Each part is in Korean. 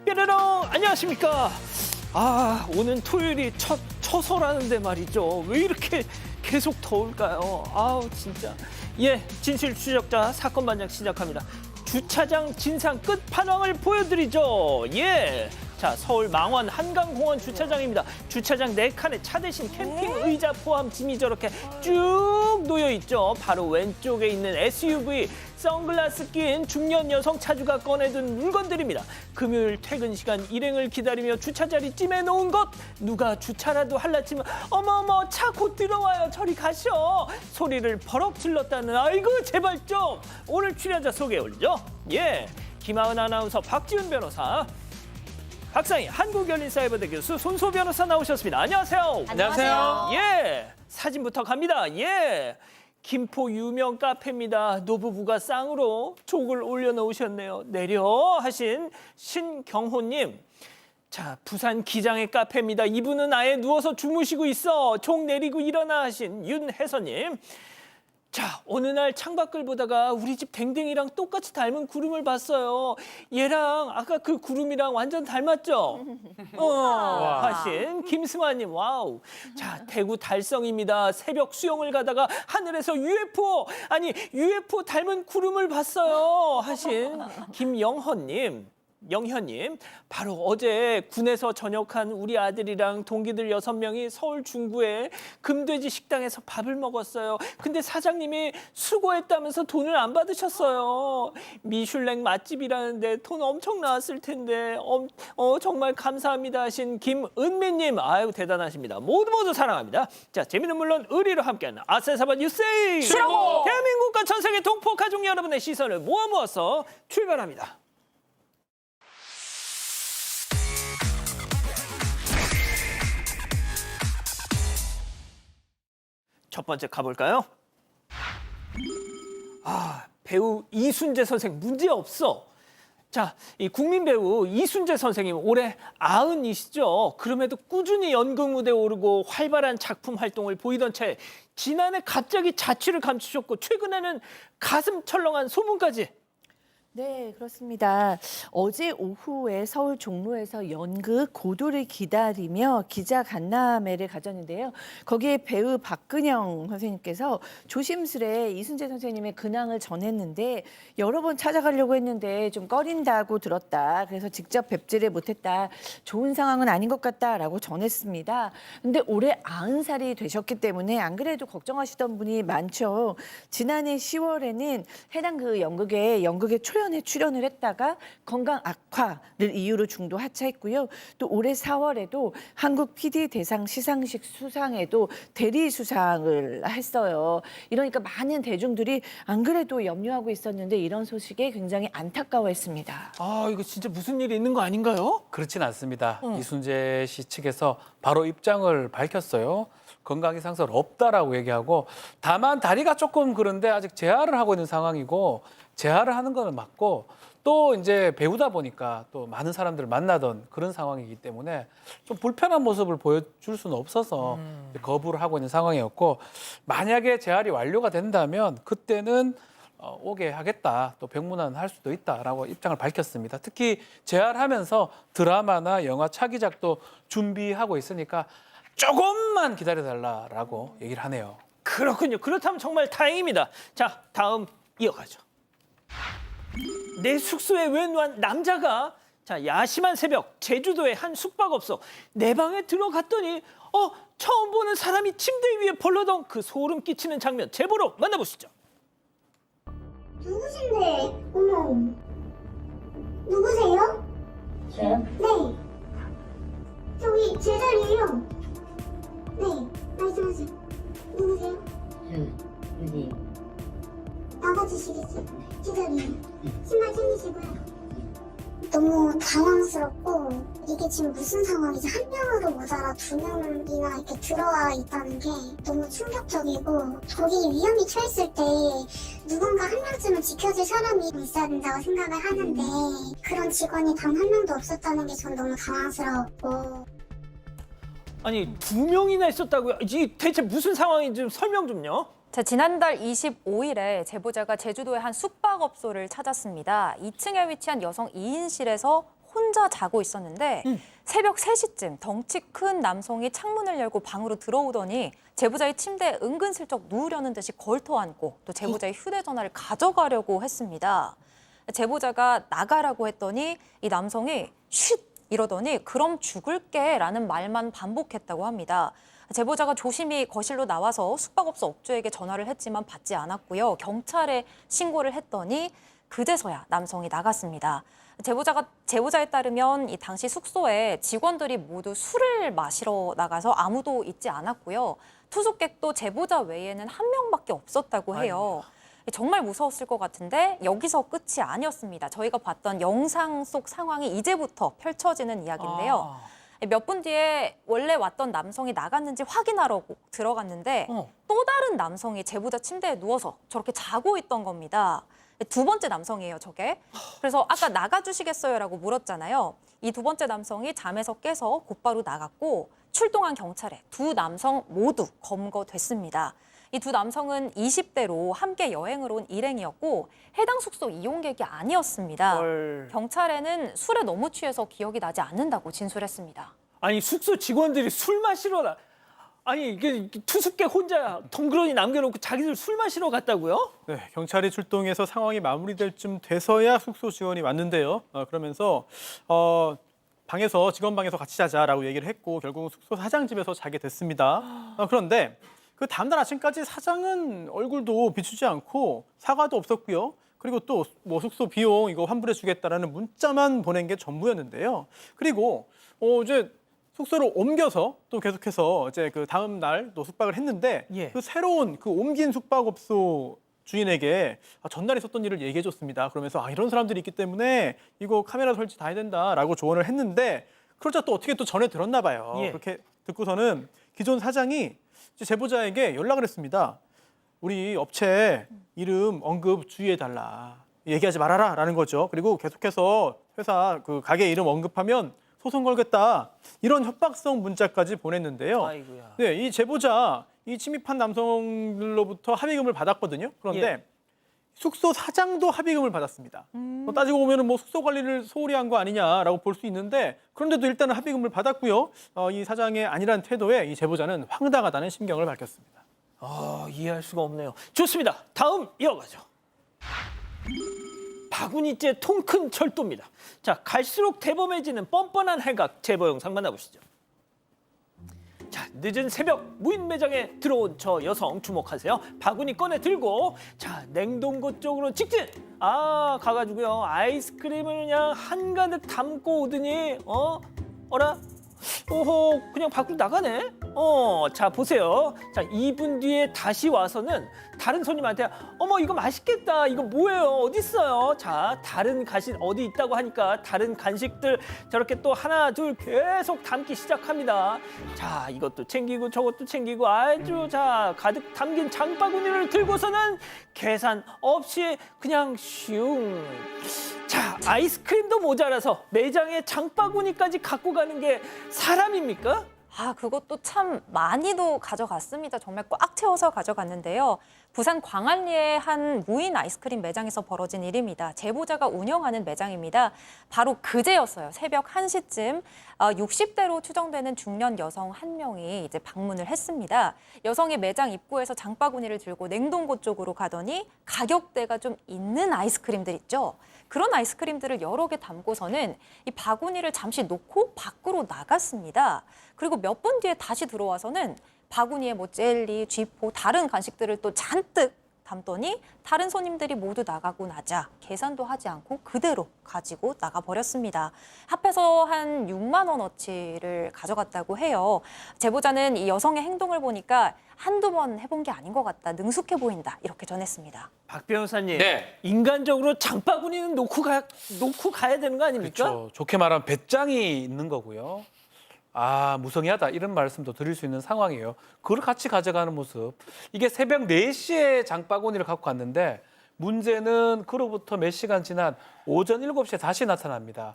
뾰로롱 안녕하십니까. 오늘 토요일이 처서라는데 말이죠. 왜 이렇게 계속 더울까요? 진짜. 예, 진실 추적자 사건 반장 시작합니다. 주차장 진상 끝판왕을 보여드리죠. 예. 자, 서울 망원 한강공원 주차장입니다. 주차장 4칸에 차 대신 캠핑 의자 포함 짐이 저렇게 쭉 놓여있죠. 바로 왼쪽에 있는 SUV, 선글라스 낀 중년 여성 차주가 꺼내둔 물건들입니다. 금요일 퇴근 시간 일행을 기다리며 주차 자리 찜해 놓은 것, 누가 주차라도 할라치면 어머어머 차 곧 들어와요 저리 가셔 소리를 버럭 질렀다는 아이고 제발 좀. 오늘 출연자 소개해 올리죠. 예, 김하은 아나운서, 박지훈 변호사, 박상희 한국열린사이버대 교수, 손소 변호사 나오셨습니다. 안녕하세요. 안녕하세요. 예, 사진부터 갑니다. 예, 김포 유명 카페입니다. 노부부가 쌍으로 족을 올려놓으셨네요. 내려 하신 신경호님. 자, 부산 기장의 카페입니다. 이분은 아예 누워서 주무시고 있어. 족 내리고 일어나 하신 윤혜선님. 자, 어느 날 창밖을 보다가 우리 집 댕댕이랑 똑같이 닮은 구름을 봤어요. 얘랑 아까 그 구름이랑 완전 닮았죠? 하신 김승환님. 와우. 자, 대구 달성입니다. 새벽 수영을 가다가 하늘에서 UFO, 아니 UFO 닮은 구름을 봤어요. 하신 김영현님. 바로 어제 군에서 전역한 우리 아들이랑 동기들 6명이 서울 중구의 금돼지 식당에서 밥을 먹었어요. 근데 사장님이 수고했다면서 돈을 안 받으셨어요. 미슐랭 맛집이라는데 돈 엄청 나왔을 텐데 정말 감사합니다 하신 김은미님. 아유 대단하십니다. 모두 사랑합니다. 자, 재미는 물론 의리로 함께하는 아세사바 뉴스에이 시라고! 대한민국과 전 세계 동포 가족 여러분의 시선을 모아서 출발합니다. 첫 번째 가볼까요? 배우 이순재 선생 문제 없어. 자, 이 국민 배우 이순재 선생님 올해 90이시죠. 그럼에도 꾸준히 연극 무대에 오르고 활발한 작품 활동을 보이던 채 지난해 갑자기 자취를 감추셨고 최근에는 가슴 철렁한 소문까지. 네, 그렇습니다. 어제 오후에 서울 종로에서 연극 고도를 기다리며 기자 간담회를 가졌는데요. 거기에 배우 박근영 선생님께서 조심스레 이순재 선생님의 근황을 전했는데 여러 번 찾아가려고 했는데 좀 꺼린다고 들었다. 그래서 직접 뵙지를 못했다. 좋은 상황은 아닌 것 같다라고 전했습니다. 근데 올해 90살이 되셨기 때문에 안 그래도 걱정하시던 분이 많죠. 지난해 10월에는 해당 그 연극에 초연에 출연을 했다가 건강 악화를 이유로 중도 하차했고요. 또 올해 4월에도 한국 PD 대상 시상식 수상에도 대리 수상을 했어요. 이러니까 많은 대중들이 안 그래도 염려하고 있었는데 이런 소식에 굉장히 안타까워했습니다. 이거 진짜 무슨 일이 있는 거 아닌가요? 그렇진 않습니다. 이순재 씨 측에서 바로 입장을 밝혔어요. 건강 이상설 없다라고 얘기하고, 다만 다리가 조금 그런데 아직 재활을 하고 있는 상황이고, 재활을 하는 거는 맞고, 또 이제 배우다 보니까 또 많은 사람들을 만나던 그런 상황이기 때문에 좀 불편한 모습을 보여줄 수는 없어서 거부를 하고 있는 상황이었고, 만약에 재활이 완료가 된다면 그때는 오게 하겠다, 또 병문안 할 수도 있다라고 입장을 밝혔습니다. 특히 재활하면서 드라마나 영화 차기작도 준비하고 있으니까 조금만 기다려달라라고 얘기를 하네요. 그렇군요. 그렇다면 정말 다행입니다. 자, 다음 이어가죠. 내 숙소에 웬 남자가 야심한 새벽 제주도의 한 숙박업소 내 방에 들어갔더니 처음 보는 사람이 침대 위에 벌러덩 그 소름 끼치는 장면 제보로 만나보시죠. 누구신데? 어머. 누구세요? 저요? 네. 저기 제 자리예요. 네. 말씀하세요. 누구세요? 여기 나가주시겠어요? 제 자리예요. 신발 챙기시고요. 너무 당황스럽고 이게 지금 무슨 상황이지? 한 명으로 모자라 2명이나 이렇게 들어와 있다는 게 너무 충격적이고, 거기 위험이 처했을 때 누군가 한 명쯤은 지켜줄 사람이 있어야 된다고 생각을 하는데 그런 직원이 단 한 명도 없었다는 게 전 너무 당황스러웠고. 아니 2명이나 있었다고요? 이게 대체 무슨 상황인지 좀 설명 좀요. 자, 지난달 25일에 제보자가 제주도의 한 숙박업소를 찾았습니다. 2층에 위치한 여성 2인실에서 혼자 자고 있었는데 새벽 3시쯤 덩치 큰 남성이 창문을 열고 방으로 들어오더니 제보자의 침대에 은근슬쩍 누우려는 듯이 걸터앉고 또 제보자의 휴대전화를 가져가려고 했습니다. 제보자가 나가라고 했더니 이 남성이 쉿 이러더니 그럼 죽을게 라는 말만 반복했다고 합니다. 제보자가 조심히 거실로 나와서 숙박업소 업주에게 전화를 했지만 받지 않았고요. 경찰에 신고를 했더니 그제서야 남성이 나갔습니다. 제보자에 따르면 이 당시 숙소에 직원들이 모두 술을 마시러 나가서 아무도 있지 않았고요. 투숙객도 제보자 외에는 한 명밖에 없었다고 해요. 정말 무서웠을 것 같은데 여기서 끝이 아니었습니다. 저희가 봤던 영상 속 상황이 이제부터 펼쳐지는 이야기인데요. 몇 분 뒤에 원래 왔던 남성이 나갔는지 확인하려고 들어갔는데 또 다른 남성이 제보자 침대에 누워서 저렇게 자고 있던 겁니다. 두 번째 남성이에요, 저게. 그래서 아까 나가주시겠어요라고 물었잖아요. 이 두 번째 남성이 잠에서 깨서 곧바로 나갔고 출동한 경찰에 두 남성 모두 검거됐습니다. 이 두 남성은 20대로 함께 여행을 온 일행이었고 해당 숙소 이용객이 아니었습니다. 경찰에는 술에 너무 취해서 기억이 나지 않는다고 진술했습니다. 아니 숙소 직원들이 술 마시러 아니 이게 투숙객 혼자 덩그러니 남겨놓고 자기들 술 마시러 갔다고요? 네, 경찰이 출동해서 상황이 마무리될 쯤 돼서야 숙소 직원이 왔는데요. 그러면서 방에서 직원 방에서 같이 자자라고 얘기를 했고 결국은 숙소 사장 집에서 자게 됐습니다. 그런데 그 다음날 아침까지 사장은 얼굴도 비추지 않고 사과도 없었고요. 그리고 또 뭐 숙소 비용 이거 환불해 주겠다라는 문자만 보낸 게 전부였는데요. 그리고 이제 숙소를 옮겨서 또 계속해서 이제 그 다음 날 또 숙박을 했는데 그 새로운 그 옮긴 숙박업소 주인에게 전날에 있었던 일을 얘기해 줬습니다. 그러면서 이런 사람들이 있기 때문에 이거 카메라 설치 다 해야 된다라고 조언을 했는데 그러자 또 어떻게 또 전해 들었나 봐요. 그렇게 듣고서는 기존 사장이 제보자에게 연락을 했습니다. 우리 업체 이름 언급 주의해달라. 얘기하지 말아라 라는 거죠. 그리고 계속해서 회사 그 가게 이름 언급하면 소송 걸겠다. 이런 협박성 문자까지 보냈는데요. 아이고야. 네, 이 제보자, 이 침입한 남성들로부터 합의금을 받았거든요. 그런데 숙소 사장도 합의금을 받았습니다. 따지고 보면 뭐 숙소 관리를 소홀히 한 거 아니냐라고 볼 수 있는데 그런데도 일단은 합의금을 받았고요. 이 사장의 안일한 태도에 이 제보자는 황당하다는 심경을 밝혔습니다. 이해할 수가 없네요. 좋습니다. 다음 이어가죠. 바구니째 통 큰 철도입니다. 자, 갈수록 대범해지는 뻔뻔한 행각 제보 영상 만나보시죠. 자, 늦은 새벽 무인 매장에 들어온 저 여성 주목하세요. 바구니 꺼내 들고 자 냉동고 쪽으로 직진. 가가지고요 아이스크림을 그냥 한가득 담고 오더니 어라? 오호 그냥 밖으로 나가네. 자 보세요. 자 2분 뒤에 다시 와서는 다른 손님한테 어머 이거 맛있겠다. 이거 뭐예요? 어디 있어요? 자 다른 간식 어디 있다고 하니까 다른 간식들 저렇게 또 하나 둘 계속 담기 시작합니다. 자 이것도 챙기고 저것도 챙기고 아주 자 가득 담긴 장바구니를 들고서는 계산 없이 그냥 슝. 자 아이스크림도 모자라서 매장에 장바구니까지 갖고 가는 게 사람입니까? 그것도 참 많이도 가져갔습니다. 정말 꽉 채워서 가져갔는데요. 부산 광안리의 한 무인 아이스크림 매장에서 벌어진 일입니다. 제보자가 운영하는 매장입니다. 바로 그제였어요. 새벽 1시쯤 60대로 추정되는 중년 여성 한 명이 이제 방문을 했습니다. 여성이 매장 입구에서 장바구니를 들고 냉동고 쪽으로 가더니 가격대가 좀 있는 아이스크림들 있죠. 그런 아이스크림들을 여러 개 담고서는 이 바구니를 잠시 놓고 밖으로 나갔습니다. 그리고 몇 분 뒤에 다시 들어와서는 바구니에 뭐 젤리, 쥐포, 다른 간식들을 또 잔뜩 담더니 다른 손님들이 모두 나가고 나자 계산도 하지 않고 그대로 가지고 나가버렸습니다. 합해서 한 6만 원어치를 가져갔다고 해요. 제보자는 이 여성의 행동을 보니까 한두 번 해본 게 아닌 것 같다, 능숙해 보인다 이렇게 전했습니다. 박 변호사님, 네. 인간적으로 장바구니는 놓고 가야 되는 거 아닙니까? 그렇죠. 좋게 말하면 배짱이 있는 거고요. 무성의하다 이런 말씀도 드릴 수 있는 상황이에요. 그걸 같이 가져가는 모습. 이게 새벽 4시에 장바구니를 갖고 갔는데 문제는 그로부터 몇 시간 지난 오전 7시에 다시 나타납니다.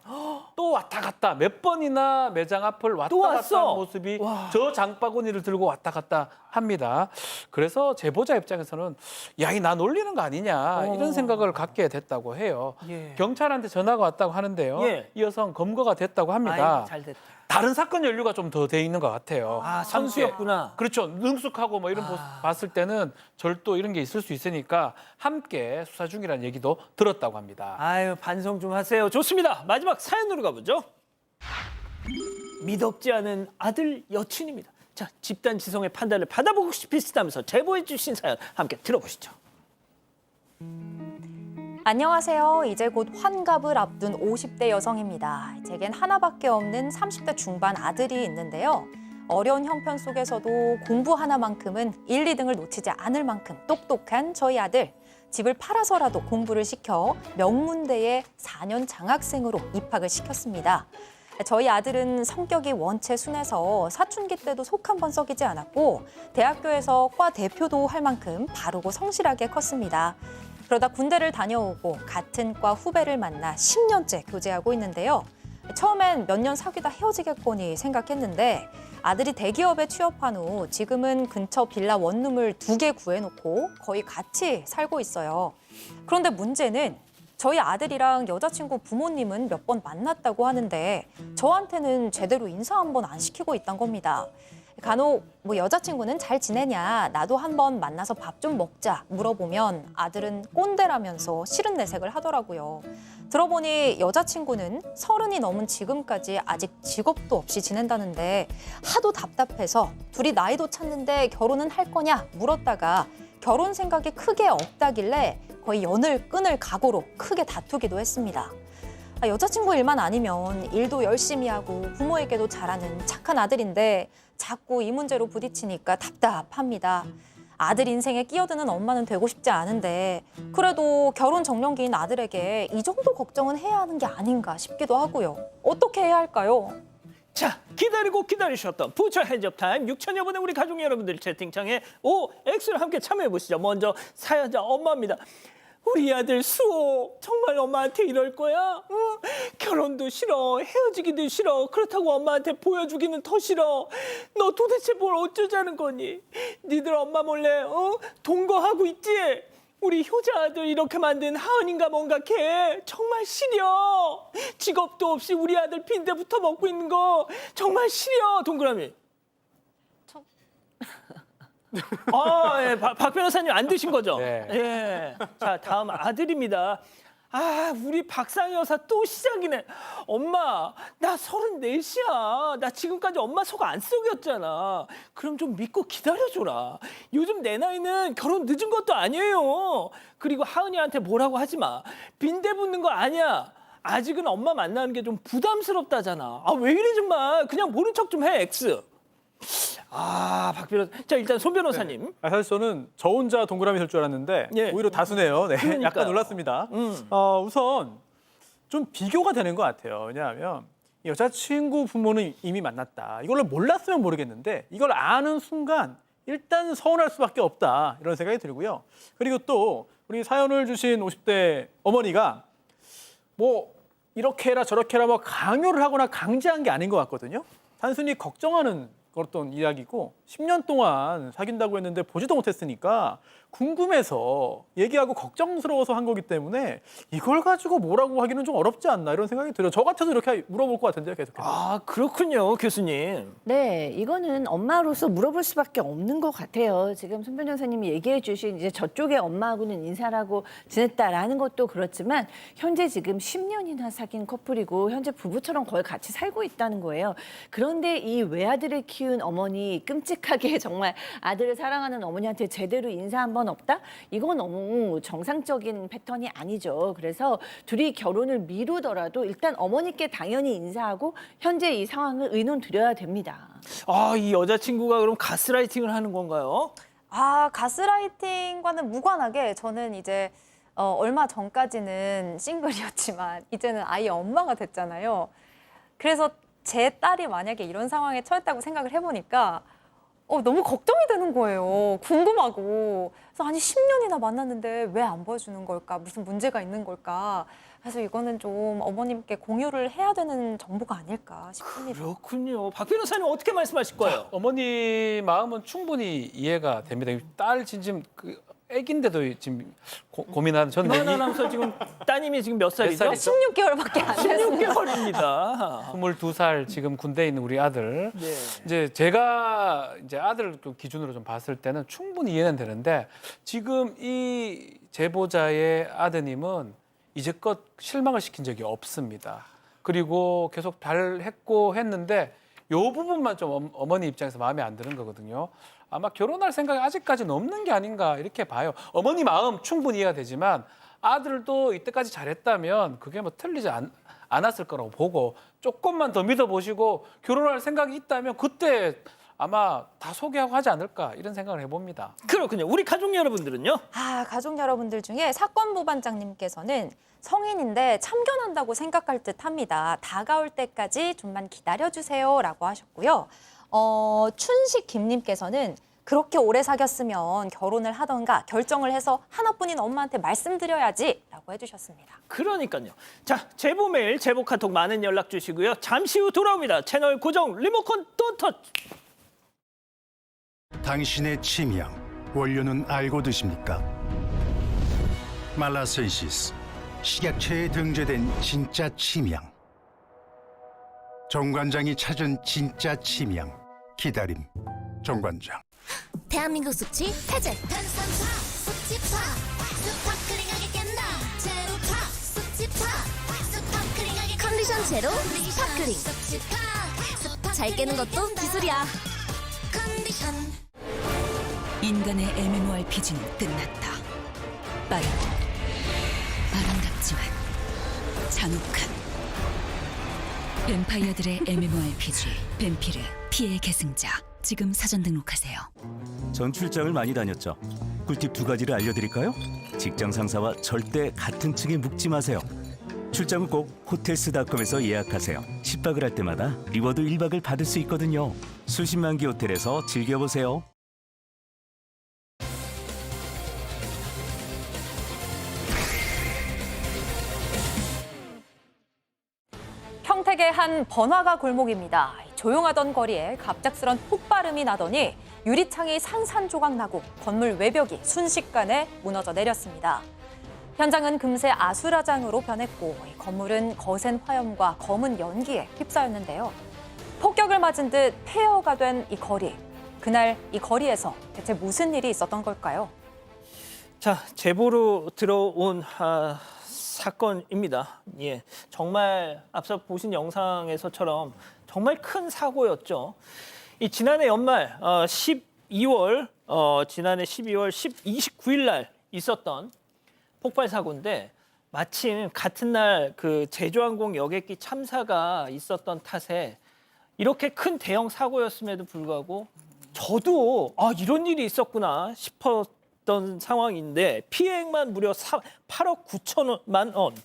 또 왔다 갔다 몇 번이나 매장 앞을 왔다 또 갔다 왔어? 하는 모습이 와. 저 장바구니를 들고 왔다 갔다 합니다. 그래서 제보자 입장에서는 야, 이 나 놀리는 거 아니냐 이런 생각을 갖게 됐다고 해요. 예. 경찰한테 전화가 왔다고 하는데요. 예. 이 여성 검거가 됐다고 합니다. 아이고, 잘 됐다. 다른 사건 연루가 좀 더 돼 있는 것 같아요. 아, 선수였구나. 그렇죠. 능숙하고 뭐 이런 모습 봤을 때는 절도 이런 게 있을 수 있으니까 함께 수사 중이라는 얘기도 들었다고 합니다. 아유, 반성 좀 하세요. 좋습니다. 마지막 사연으로 가보죠. 미덥지 않은 아들 여친입니다. 자, 집단 지성의 판단을 받아보고 싶으시다면서 제보해 주신 사연 함께 들어보시죠. 안녕하세요. 이제 곧 환갑을 앞둔 50대 여성입니다. 제겐 하나밖에 없는 30대 중반 아들이 있는데요. 어려운 형편 속에서도 공부 하나만큼은 1, 2등을 놓치지 않을 만큼 똑똑한 저희 아들. 집을 팔아서라도 공부를 시켜 명문대에 4년 장학생으로 입학을 시켰습니다. 저희 아들은 성격이 원체 순해서 사춘기 때도 속 한 번 썩이지 않았고 대학교에서 과 대표도 할 만큼 바르고 성실하게 컸습니다. 그러다 군대를 다녀오고 같은 과 후배를 만나 10년째 교제하고 있는데요. 처음엔 몇 년 사귀다 헤어지겠거니 생각했는데 아들이 대기업에 취업한 후 지금은 근처 빌라 원룸을 2개 구해놓고 거의 같이 살고 있어요. 그런데 문제는 저희 아들이랑 여자친구 부모님은 몇 번 만났다고 하는데 저한테는 제대로 인사 한 번 안 시키고 있단 겁니다. 간혹 뭐 여자친구는 잘 지내냐, 나도 한번 만나서 밥 좀 먹자 물어보면 아들은 꼰대라면서 싫은 내색을 하더라고요. 들어보니 여자친구는 30이 넘은 지금까지 아직 직업도 없이 지낸다는데 하도 답답해서 둘이 나이도 찼는데 결혼은 할 거냐 물었다가 결혼 생각이 크게 없다길래 거의 연을 끊을 각오로 크게 다투기도 했습니다. 여자친구 일만 아니면 일도 열심히 하고 부모에게도 잘하는 착한 아들인데 자꾸 이 문제로 부딪히니까 답답합니다. 아들 인생에 끼어드는 엄마는 되고 싶지 않은데 그래도 결혼 정년기인 아들에게 이 정도 걱정은 해야 하는 게 아닌가 싶기도 하고요. 어떻게 해야 할까요? 자, 기다리고 기다리셨던 부처 핸즈업 타임 6천여 분의 우리 가족 여러분들 채팅창에 X를 함께 참여해 보시죠. 먼저 사연자 엄마입니다. 우리 아들 수호 정말 엄마한테 이럴 거야? 응? 결혼도 싫어, 헤어지기도 싫어, 그렇다고 엄마한테 보여주기는 더 싫어. 너 도대체 뭘 어쩌자는 거니? 니들 엄마 몰래 동거하고 있지? 우리 효자 아들 이렇게 만든 하은인가 뭔가 걔 정말 시려. 직업도 없이 우리 아들 빈대부터 먹고 있는 거 정말 시려. 동그라미. 예, 박 변호사님 안 드신 거죠? 네. 예. 자, 다음 아들입니다. 아, 우리 박상희 여사 또 시작이네. 엄마, 나 34이야. 나 지금까지 엄마 속 안 썩였잖아. 그럼 좀 믿고 기다려줘라. 요즘 내 나이는 결혼 늦은 것도 아니에요. 그리고 하은이한테 뭐라고 하지 마. 빈대 붙는 거 아니야. 아직은 엄마 만나는 게 좀 부담스럽다잖아. 아, 왜 이래 정말. 그냥 모른 척 좀 해, X. 박 변호사. 자, 일단 손 변호사님. 사실 저는 저 혼자 동그라미 될 줄 알았는데 예. 오히려 다수네요. 네, 그러니까요. 약간 놀랐습니다. 우선 좀 비교가 되는 것 같아요. 왜냐하면 여자친구 부모는 이미 만났다. 이걸 몰랐으면 모르겠는데 이걸 아는 순간 일단 서운할 수밖에 없다. 이런 생각이 들고요. 그리고 또 우리 사연을 주신 50대 어머니가 뭐 이렇게 해라 저렇게 해라 뭐 강요를 하거나 강제한 게 아닌 것 같거든요. 단순히 걱정하는 어떤 이야기고 10년 동안 사귄다고 했는데 보지도 못했으니까 궁금해서 얘기하고 걱정스러워서 한 거기 때문에 이걸 가지고 뭐라고 하기는 좀 어렵지 않나 이런 생각이 들어요. 저 같아도 이렇게 물어볼 것 같은데요, 계속해서. 아, 그렇군요, 교수님. 네, 이거는 엄마로서 물어볼 수밖에 없는 것 같아요. 지금 손 변호사님이 얘기해 주신 이제 저쪽의 엄마하고는 인사를 하고 지냈다라는 것도 그렇지만 현재 지금 10년이나 사귄 커플이고 현재 부부처럼 거의 같이 살고 있다는 거예요. 그런데 이 외아들을 키운 어머니 끔찍하게 정말 아들을 사랑하는 어머니한테 제대로 인사 한 번 없다? 이건 너무 정상적인 패턴이 아니죠. 그래서 둘이 결혼을 미루더라도 일단 어머니께 당연히 인사하고 현재 이 상황을 의논 드려야 됩니다. 아, 이 여자친구가 그럼 가스라이팅을 하는 건가요? 가스라이팅과는 무관하게 저는 이제 얼마 전까지는 싱글이었지만 이제는 아이 엄마가 됐잖아요. 그래서 제 딸이 만약에 이런 상황에 처했다고 생각을 해보니까 너무 걱정이 되는 거예요. 궁금하고. 그래서 아니 10년이나 만났는데 왜 안 보여주는 걸까? 무슨 문제가 있는 걸까? 그래서 이거는 좀 어머님께 공유를 해야 되는 정보가 아닐까 싶습니다. 그렇군요. 박 변호사님 어떻게 말씀하실 거예요? 어머니 마음은 충분히 이해가 됩니다. 딸 지금 애기인데도 지금 고민하는 저는 김하나 아나운서 지금 따님이 지금 몇 살이죠? 살이죠? 16개월밖에 안 됐습니다. 16개월입니다. 22살 지금 군대에 있는 우리 아들. 네. 이제 제가 이제 아들 기준으로 좀 봤을 때는 충분히 이해는 되는데 지금 이 제보자의 아드님은 이제껏 실망을 시킨 적이 없습니다. 그리고 계속 잘했고 했는데 요 부분만 좀 어머니 입장에서 마음에 안 드는 거거든요. 아마 결혼할 생각이 아직까지는 없는 게 아닌가 이렇게 봐요. 어머니 마음 충분히 이해가 되지만 아들도 이때까지 잘했다면 그게 뭐 틀리지 않았을 거라고 보고 조금만 더 믿어보시고 결혼할 생각이 있다면 그때 아마 다 소개하고 하지 않을까 이런 생각을 해봅니다. 그렇군요. 우리 가족 여러분들은요? 가족 여러분들 중에 사건부반장님께서는 성인인데 참견한다고 생각할 듯 합니다. 다가올 때까지 좀만 기다려주세요라고 하셨고요. 춘식 김님께서는 그렇게 오래 사귀었으면 결혼을 하던가 결정을 해서 하나뿐인 엄마한테 말씀드려야지라고 해주셨습니다. 그러니까요. 자, 제보 메일, 제보 카톡 많은 연락 주시고요. 잠시 후 돌아옵니다. 채널 고정, 리모컨 또 터치. 당신의 취미양 원료는 알고 드십니까? 말라센시스 식약처에 등재된 진짜 취미양. 정관장이 찾은 진짜 취미양. 기다림 정관장. 대한민국 숙취 해제. 탄산차 숙취파 스파클링하게 깬다. 제로파 숙취파 스파클링하게 컨디션 제로 스파클링. 잘 깨는 것도 기술이야. 컨디션. 인간의 MMORPG는 끝났다. 빠르고 아름답지만 잔혹한 뱀파이어들의 MMORPG 뱀피르 피해 계승자. 지금 사전 등록하세요. 전 출장을 많이 다녔죠. 꿀팁 2가지를 알려드릴까요? 직장 상사와 절대 같은 층에 묵지 마세요. 출장은 꼭 호텔스닷컴에서 예약하세요. 10박을 할 때마다 리워드 1박을 받을 수 있거든요. 수십만 개 호텔에서 즐겨보세요. 평택의 한 번화가 골목입니다. 조용하던 거리에 갑작스런 폭발음이 나더니 유리창이 산산조각 나고 건물 외벽이 순식간에 무너져 내렸습니다. 현장은 금세 아수라장으로 변했고 건물은 거센 화염과 검은 연기에 휩싸였는데요. 폭격을 맞은 듯 폐허가 된 이 거리. 그날 이 거리에서 대체 무슨 일이 있었던 걸까요? 자, 제보로 들어온 사건입니다. 예, 정말 앞서 보신 영상에서처럼 정말 큰 사고였죠. 이 지난해 연말 12월 29일 날 있었던 폭발 사고인데 마침 같은 날 그 제주항공 여객기 참사가 있었던 탓에 이렇게 큰 대형 사고였음에도 불구하고 저도 이런 일이 있었구나 싶었던 상황인데 피해액만 무려 8억 9천만 원.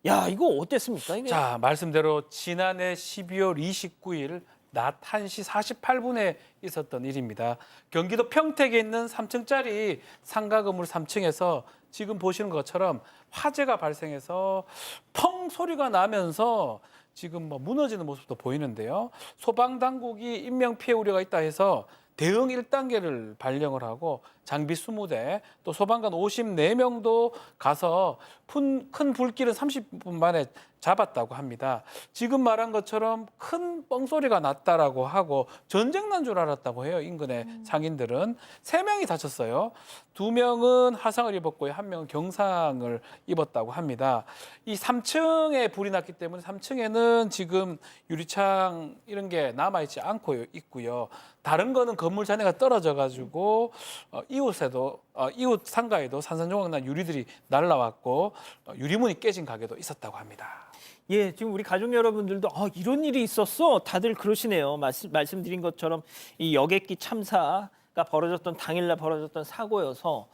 야, 이거 어땠습니까? 이게? 자, 말씀대로 지난해 12월 29일 낮 1시 48분에 있었던 일입니다. 경기도 평택에 있는 3층짜리 상가 건물 3층에서 지금 보시는 것처럼 화재가 발생해서 펑 소리가 나면서 지금 무너지는 모습도 보이는데요. 소방당국이 인명피해 우려가 있다 해서 대응 1단계를 발령을 하고 장비 20대 또 소방관 54명도 가서 큰 불길은 30분 만에 잡았다고 합니다. 지금 말한 것처럼 큰 뻥소리가 났다라고 하고 전쟁 난 줄 알았다고 해요. 인근의 상인들은. 3명이 다쳤어요. 2명은 화상을 입었고요. 1명은 경상을 입었다고 합니다. 이 3층에 불이 났기 때문에 3층에는 지금 유리창 이런 게 남아있지 않고 있고요. 다른 거는 건물 잔해가 떨어져가지고 이웃 상가에도 산산조각 난 유리들이 날라왔고 유리문이 깨진 가게도 있었다고 합니다. 예, 지금 우리 가족 여러분들도 이런 일이 있었어 다들 그러시네요. 말씀드린 것처럼 이 여객기 참사가 벌어졌던 당일날 벌어졌던 사고여서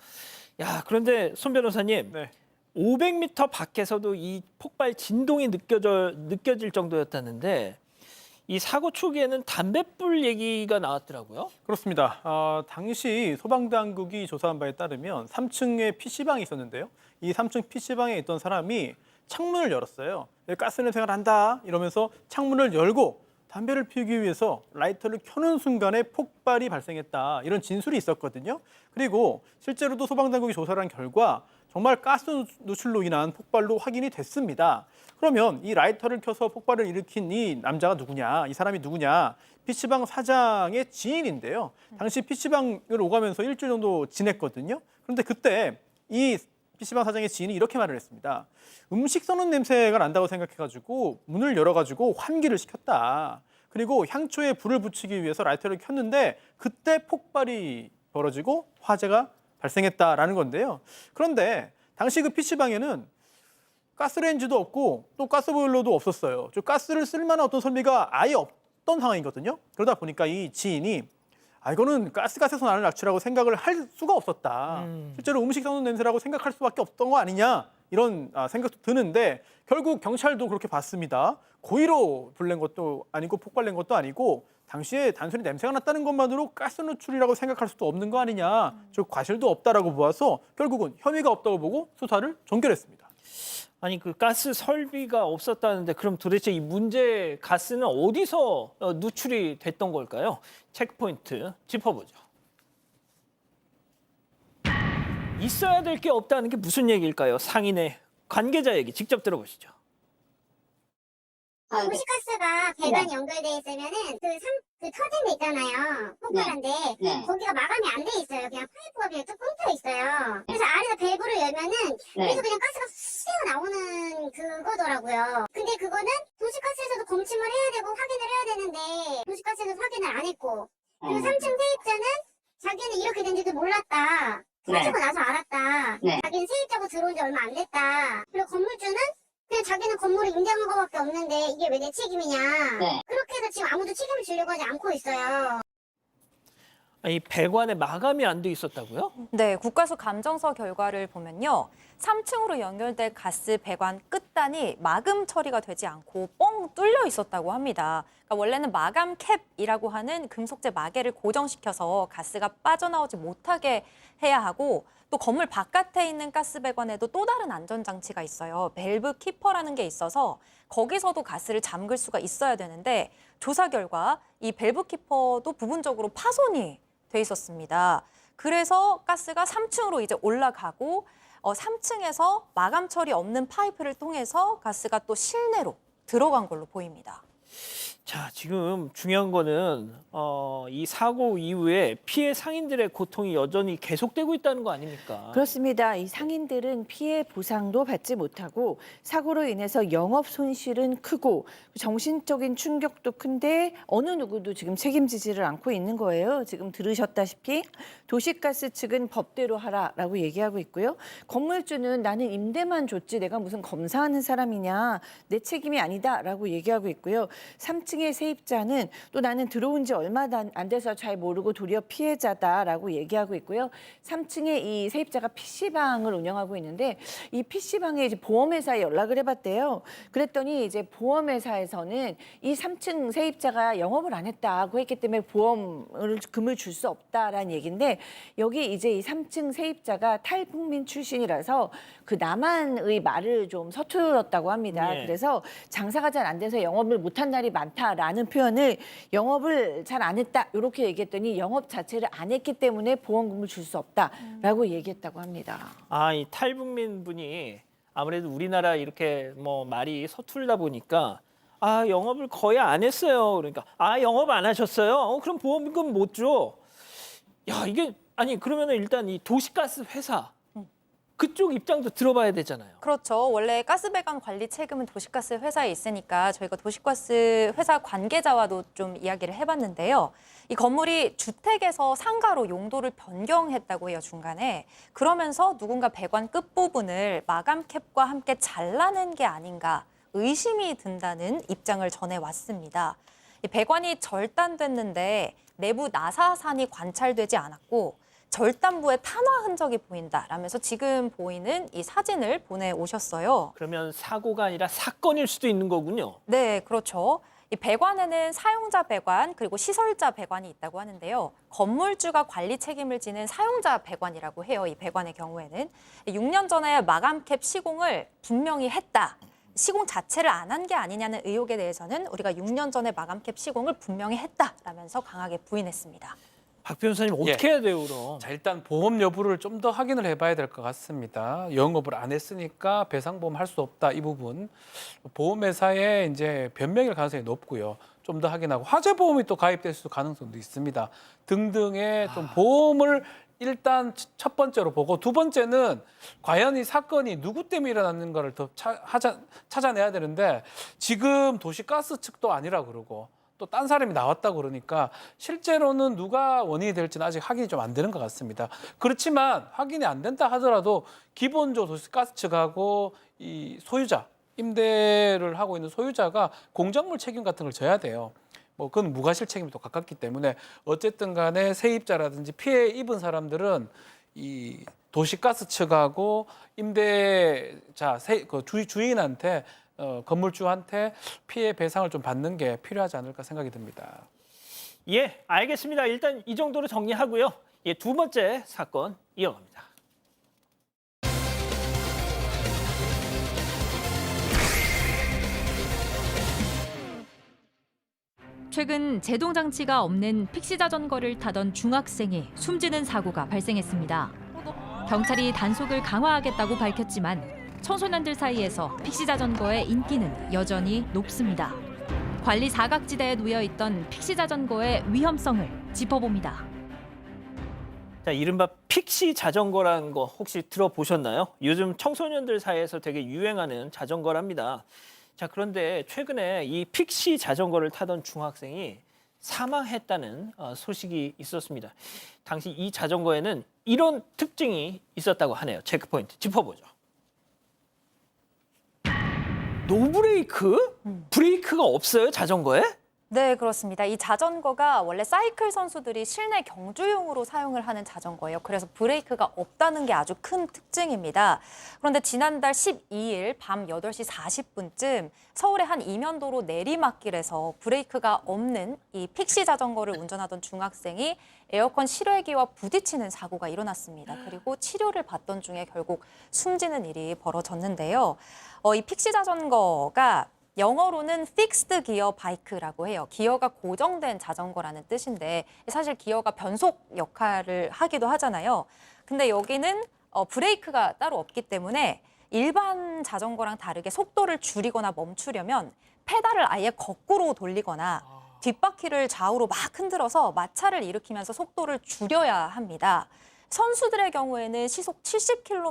그런데 손 변호사님 네. 500m 밖에서도 이 폭발 진동이 느껴질 정도였다는데 이 사고 초기에는 담뱃불 얘기가 나왔더라고요. 그렇습니다. 당시 소방당국이 조사한 바에 따르면 3층에 PC방이 있었는데요. 이 3층 PC방에 있던 사람이 창문을 열었어요. 가스 냄새가 난다 이러면서 창문을 열고 담배를 피우기 위해서 라이터를 켜는 순간에 폭발이 발생했다. 이런 진술이 있었거든요. 그리고 실제로도 소방당국이 조사를 한 결과 정말 가스 누출로 인한 폭발로 확인이 됐습니다. 그러면 이 라이터를 켜서 폭발을 일으킨 이 남자가 누구냐, 이 사람이 누구냐, PC방 사장의 지인인데요. 당시 PC방을 오가면서 일주일 정도 지냈거든요. 그런데 그때 이 PC방 사장의 지인이 이렇게 말을 했습니다. 음식 썩는 냄새가 난다고 생각해가지고 문을 열어가지고 환기를 시켰다. 그리고 향초에 불을 붙이기 위해서 라이터를 켰는데 그때 폭발이 벌어지고 화재가 발생했다라는 건데요. 그런데 당시 그 PC방에는 가스레인지도 없고 또 가스보일러도 없었어요. 즉 가스를 쓸 만한 어떤 설비가 아예 없던 상황이거든요. 그러다 보니까 이 지인이 이거는 가스에서 나는 낙취라고 생각을 할 수가 없었다. 실제로 음식 썩는 냄새라고 생각할 수밖에 없던 거 아니냐 이런 생각도 드는데 결국 경찰도 그렇게 봤습니다. 고의로 불낸 것도 아니고 폭발낸 것도 아니고 당시에 단순히 냄새가 났다는 것만으로 가스 누출이라고 생각할 수도 없는 거 아니냐. 즉 과실도 없다라고 보아서 결국은 혐의가 없다고 보고 수사를 종결했습니다. 아니 그 가스 설비가 없었다는데 그럼 도대체 이 문제 가스는 어디서 누출이 됐던 걸까요? 체크포인트 짚어보죠. 있어야 될 게 없다는 게 무슨 얘기일까요? 상인의 관계자 얘기 직접 들어보시죠. 도시가스가 배관 연결돼 있으면은 그 터진 데 있잖아요. 폭발한데 거기가 마감이 안 돼 있어요. 그냥 파이프가 그냥 뚝 끊겨 있어요. 그래서 아래다 밸브를 열면은 그래서 그냥 가스가 쑤 나오는 그거더라고요. 근데 그거는 도시가스에서도 검침을 해야 되고 확인을 해야 되는데 도시가스에서 확인을 안 했고 그리고 3층 세입자는 자기는 이렇게 된지도 몰랐다. 터지고 나서 알았다. 자기는 세입자고 들어온 지 얼마 안 됐다. 그리고 건물주는 그냥 자기는 건물을 임대한 거밖에 없는데 이게 왜 내 책임이냐. 그렇게 해서 지금 아무도 책임을 지려고 하지 않고 있어요. 이 배관에 마감이 안 돼 있었다고요? 네, 국가수 감정서 결과를 보면요. 3층으로 연결된 가스 배관 끝단이 마금 처리가 되지 않고 뻥 뚫려 있었다고 합니다. 그러니까 원래는 마감 캡이라고 하는 금속재 마개를 고정시켜서 가스가 빠져나오지 못하게 해야 하고 또 건물 바깥에 있는 가스 배관에도 또 다른 안전장치가 있어요. 밸브 키퍼라는 게 있어서 거기서도 가스를 잠글 수가 있어야 되는데 조사 결과 이 밸브 키퍼도 부분적으로 파손이 돼 있었습니다. 그래서 가스가 3층으로 이제 올라가고 3층에서 마감 처리 없는 파이프를 통해서 가스가 또 실내로 들어간 걸로 보입니다. 자, 지금 중요한 거는 이 사고 이후에 피해 상인들의 고통이 여전히 계속되고 있다는 거 아닙니까? 그렇습니다. 이 상인들은 피해 보상도 받지 못하고 사고로 인해서 영업 손실은 크고 정신적인 충격도 큰데 어느 누구도 지금 책임지지를 않고 있는 거예요. 지금 들으셨다시피 도시가스 측은 법대로 하라라고 얘기하고 있고요. 건물주는 나는 임대만 줬지 내가 무슨 검사하는 사람이냐 내 책임이 아니다라고 얘기하고 있고요. 3층의 세입자는 또 나는 들어온 지 얼마 안 돼서 잘 모르고 도리어 피해자다라고 얘기하고 있고요. 3층에 이 세입자가 PC방을 운영하고 있는데 이 PC방에 이제 보험회사에 연락을 해봤대요. 그랬더니 이제 보험회사에서는 이 3층 세입자가 영업을 안 했다고 했기 때문에 보험금을 줄 수 없다라는 얘기인데 여기 이제 이 3층 세입자가 탈북민 출신이라서 그 남한의 말을 좀 서툴렀다고 합니다. 예. 그래서 장사가 잘 안 돼서 영업을 못한 날이 많다라는 표현을 영업을 잘 안 했다 이렇게 얘기했더니 영업 자체를 안 했기 때문에 보험금을 줄 수 없다라고 얘기했다고 합니다. 이 탈북민 분이 아무래도 우리나라 이렇게 뭐 말이 서툴다 보니까 영업을 거의 안 했어요. 그러니까 영업 안 하셨어요? 그럼 보험금 못 줘. 야, 이게 그러면은 일단 이 도시가스 회사 그쪽 입장도 들어봐야 되잖아요. 그렇죠. 원래 가스배관 관리 책임은 도시가스 회사에 있으니까 저희가 도시가스 회사 관계자와도 좀 이야기를 해봤는데요. 이 건물이 주택에서 상가로 용도를 변경했다고 해요, 중간에. 그러면서 누군가 배관 끝부분을 마감 캡과 함께 잘라낸 게 아닌가 의심이 든다는 입장을 전해왔습니다. 이 배관이 절단됐는데 내부 나사산이 관찰되지 않았고 절단부에 탄화 흔적이 보인다라면서 지금 보이는 이 사진을 보내오셨어요. 그러면 사고가 아니라 사건일 수도 있는 거군요. 네, 그렇죠. 이 배관에는 사용자 배관 그리고 시설자 배관이 있다고 하는데요. 건물주가 관리 책임을 지는 사용자 배관이라고 해요. 이 배관의 경우에는 6년 전에 마감캡 시공을 분명히 했다. 시공 자체를 안 한 게 아니냐는 의혹에 대해서는 우리가 6년 전에 마감캡 시공을 분명히 했다라면서 강하게 부인했습니다. 박 변호사님 어떻게 해야 돼요, 그럼? 자, 일단 보험 여부를 좀 더 확인을 해봐야 될 것 같습니다. 영업을 안 했으니까 배상보험 할 수 없다 이 부분 보험회사에 이제 변명일 가능성이 높고요. 좀 더 확인하고 화재보험이 또 가입될 수 가능성도 있습니다. 등등의 좀 보험을 일단 첫 번째로 보고 두 번째는 과연 이 사건이 누구 때문에 일어났는가를 더 찾아내야 되는데 지금 도시가스 측도 아니라 그러고 또 딴 사람이 나왔다고 그러니까 실제로는 누가 원인이 될지는 아직 확인이 좀 안 되는 것 같습니다. 그렇지만 확인이 안 된다 하더라도 기본적으로 도시가스 측하고 이 소유자, 임대를 하고 있는 소유자가 공작물 책임 같은 걸 져야 돼요. 뭐 그건 무과실 책임이 또 가깝기 때문에 어쨌든 간에 세입자라든지 피해 입은 사람들은 이 도시가스 측하고 임대자, 주인한테 건물주한테 피해 배상을 좀 받는 게 필요하지 않을까 생각이 듭니다. 예, 알겠습니다. 일단 이 정도로 정리하고요. 예, 두 번째 사건 이어갑니다. 최근 제동 장치가 없는 픽시 자전거를 타던 중학생이 숨지는 사고가 발생했습니다. 경찰이 단속을 강화하겠다고 밝혔지만 청소년들 사이에서 픽시 자전거의 인기는 여전히 높습니다. 관리 사각지대에 놓여 있던 픽시 자전거의 위험성을 짚어봅니다. 자, 이른바 픽시 자전거라는 거 혹시 들어보셨나요? 요즘 청소년들 사이에서 되게 유행하는 자전거랍니다. 자, 그런데 최근에 이 픽시 자전거를 타던 중학생이 사망했다는 소식이 있었습니다. 당시 이 자전거에는 이런 특징이 있었다고 하네요. 체크포인트 짚어보죠. 노브레이크? 브레이크가 없어요, 자전거에? 네, 그렇습니다. 이 자전거가 원래 사이클 선수들이 실내 경주용으로 사용을 하는 자전거예요. 그래서 브레이크가 없다는 게 아주 큰 특징입니다. 그런데 지난달 12일 밤 8시 40분쯤 서울의 한 이면도로 내리막길에서 브레이크가 없는 이 픽시 자전거를 운전하던 중학생이 에어컨 실외기와 부딪히는 사고가 일어났습니다. 그리고 치료를 받던 중에 결국 숨지는 일이 벌어졌는데요. 이 픽시 자전거가 영어로는 픽스드 기어 바이크라고 해요. 기어가 고정된 자전거라는 뜻인데 사실 기어가 변속 역할을 하기도 하잖아요. 근데 여기는 브레이크가 따로 없기 때문에 일반 자전거랑 다르게 속도를 줄이거나 멈추려면 페달을 아예 거꾸로 돌리거나 뒷바퀴를 좌우로 막 흔들어서 마찰을 일으키면서 속도를 줄여야 합니다. 선수들의 경우에는 시속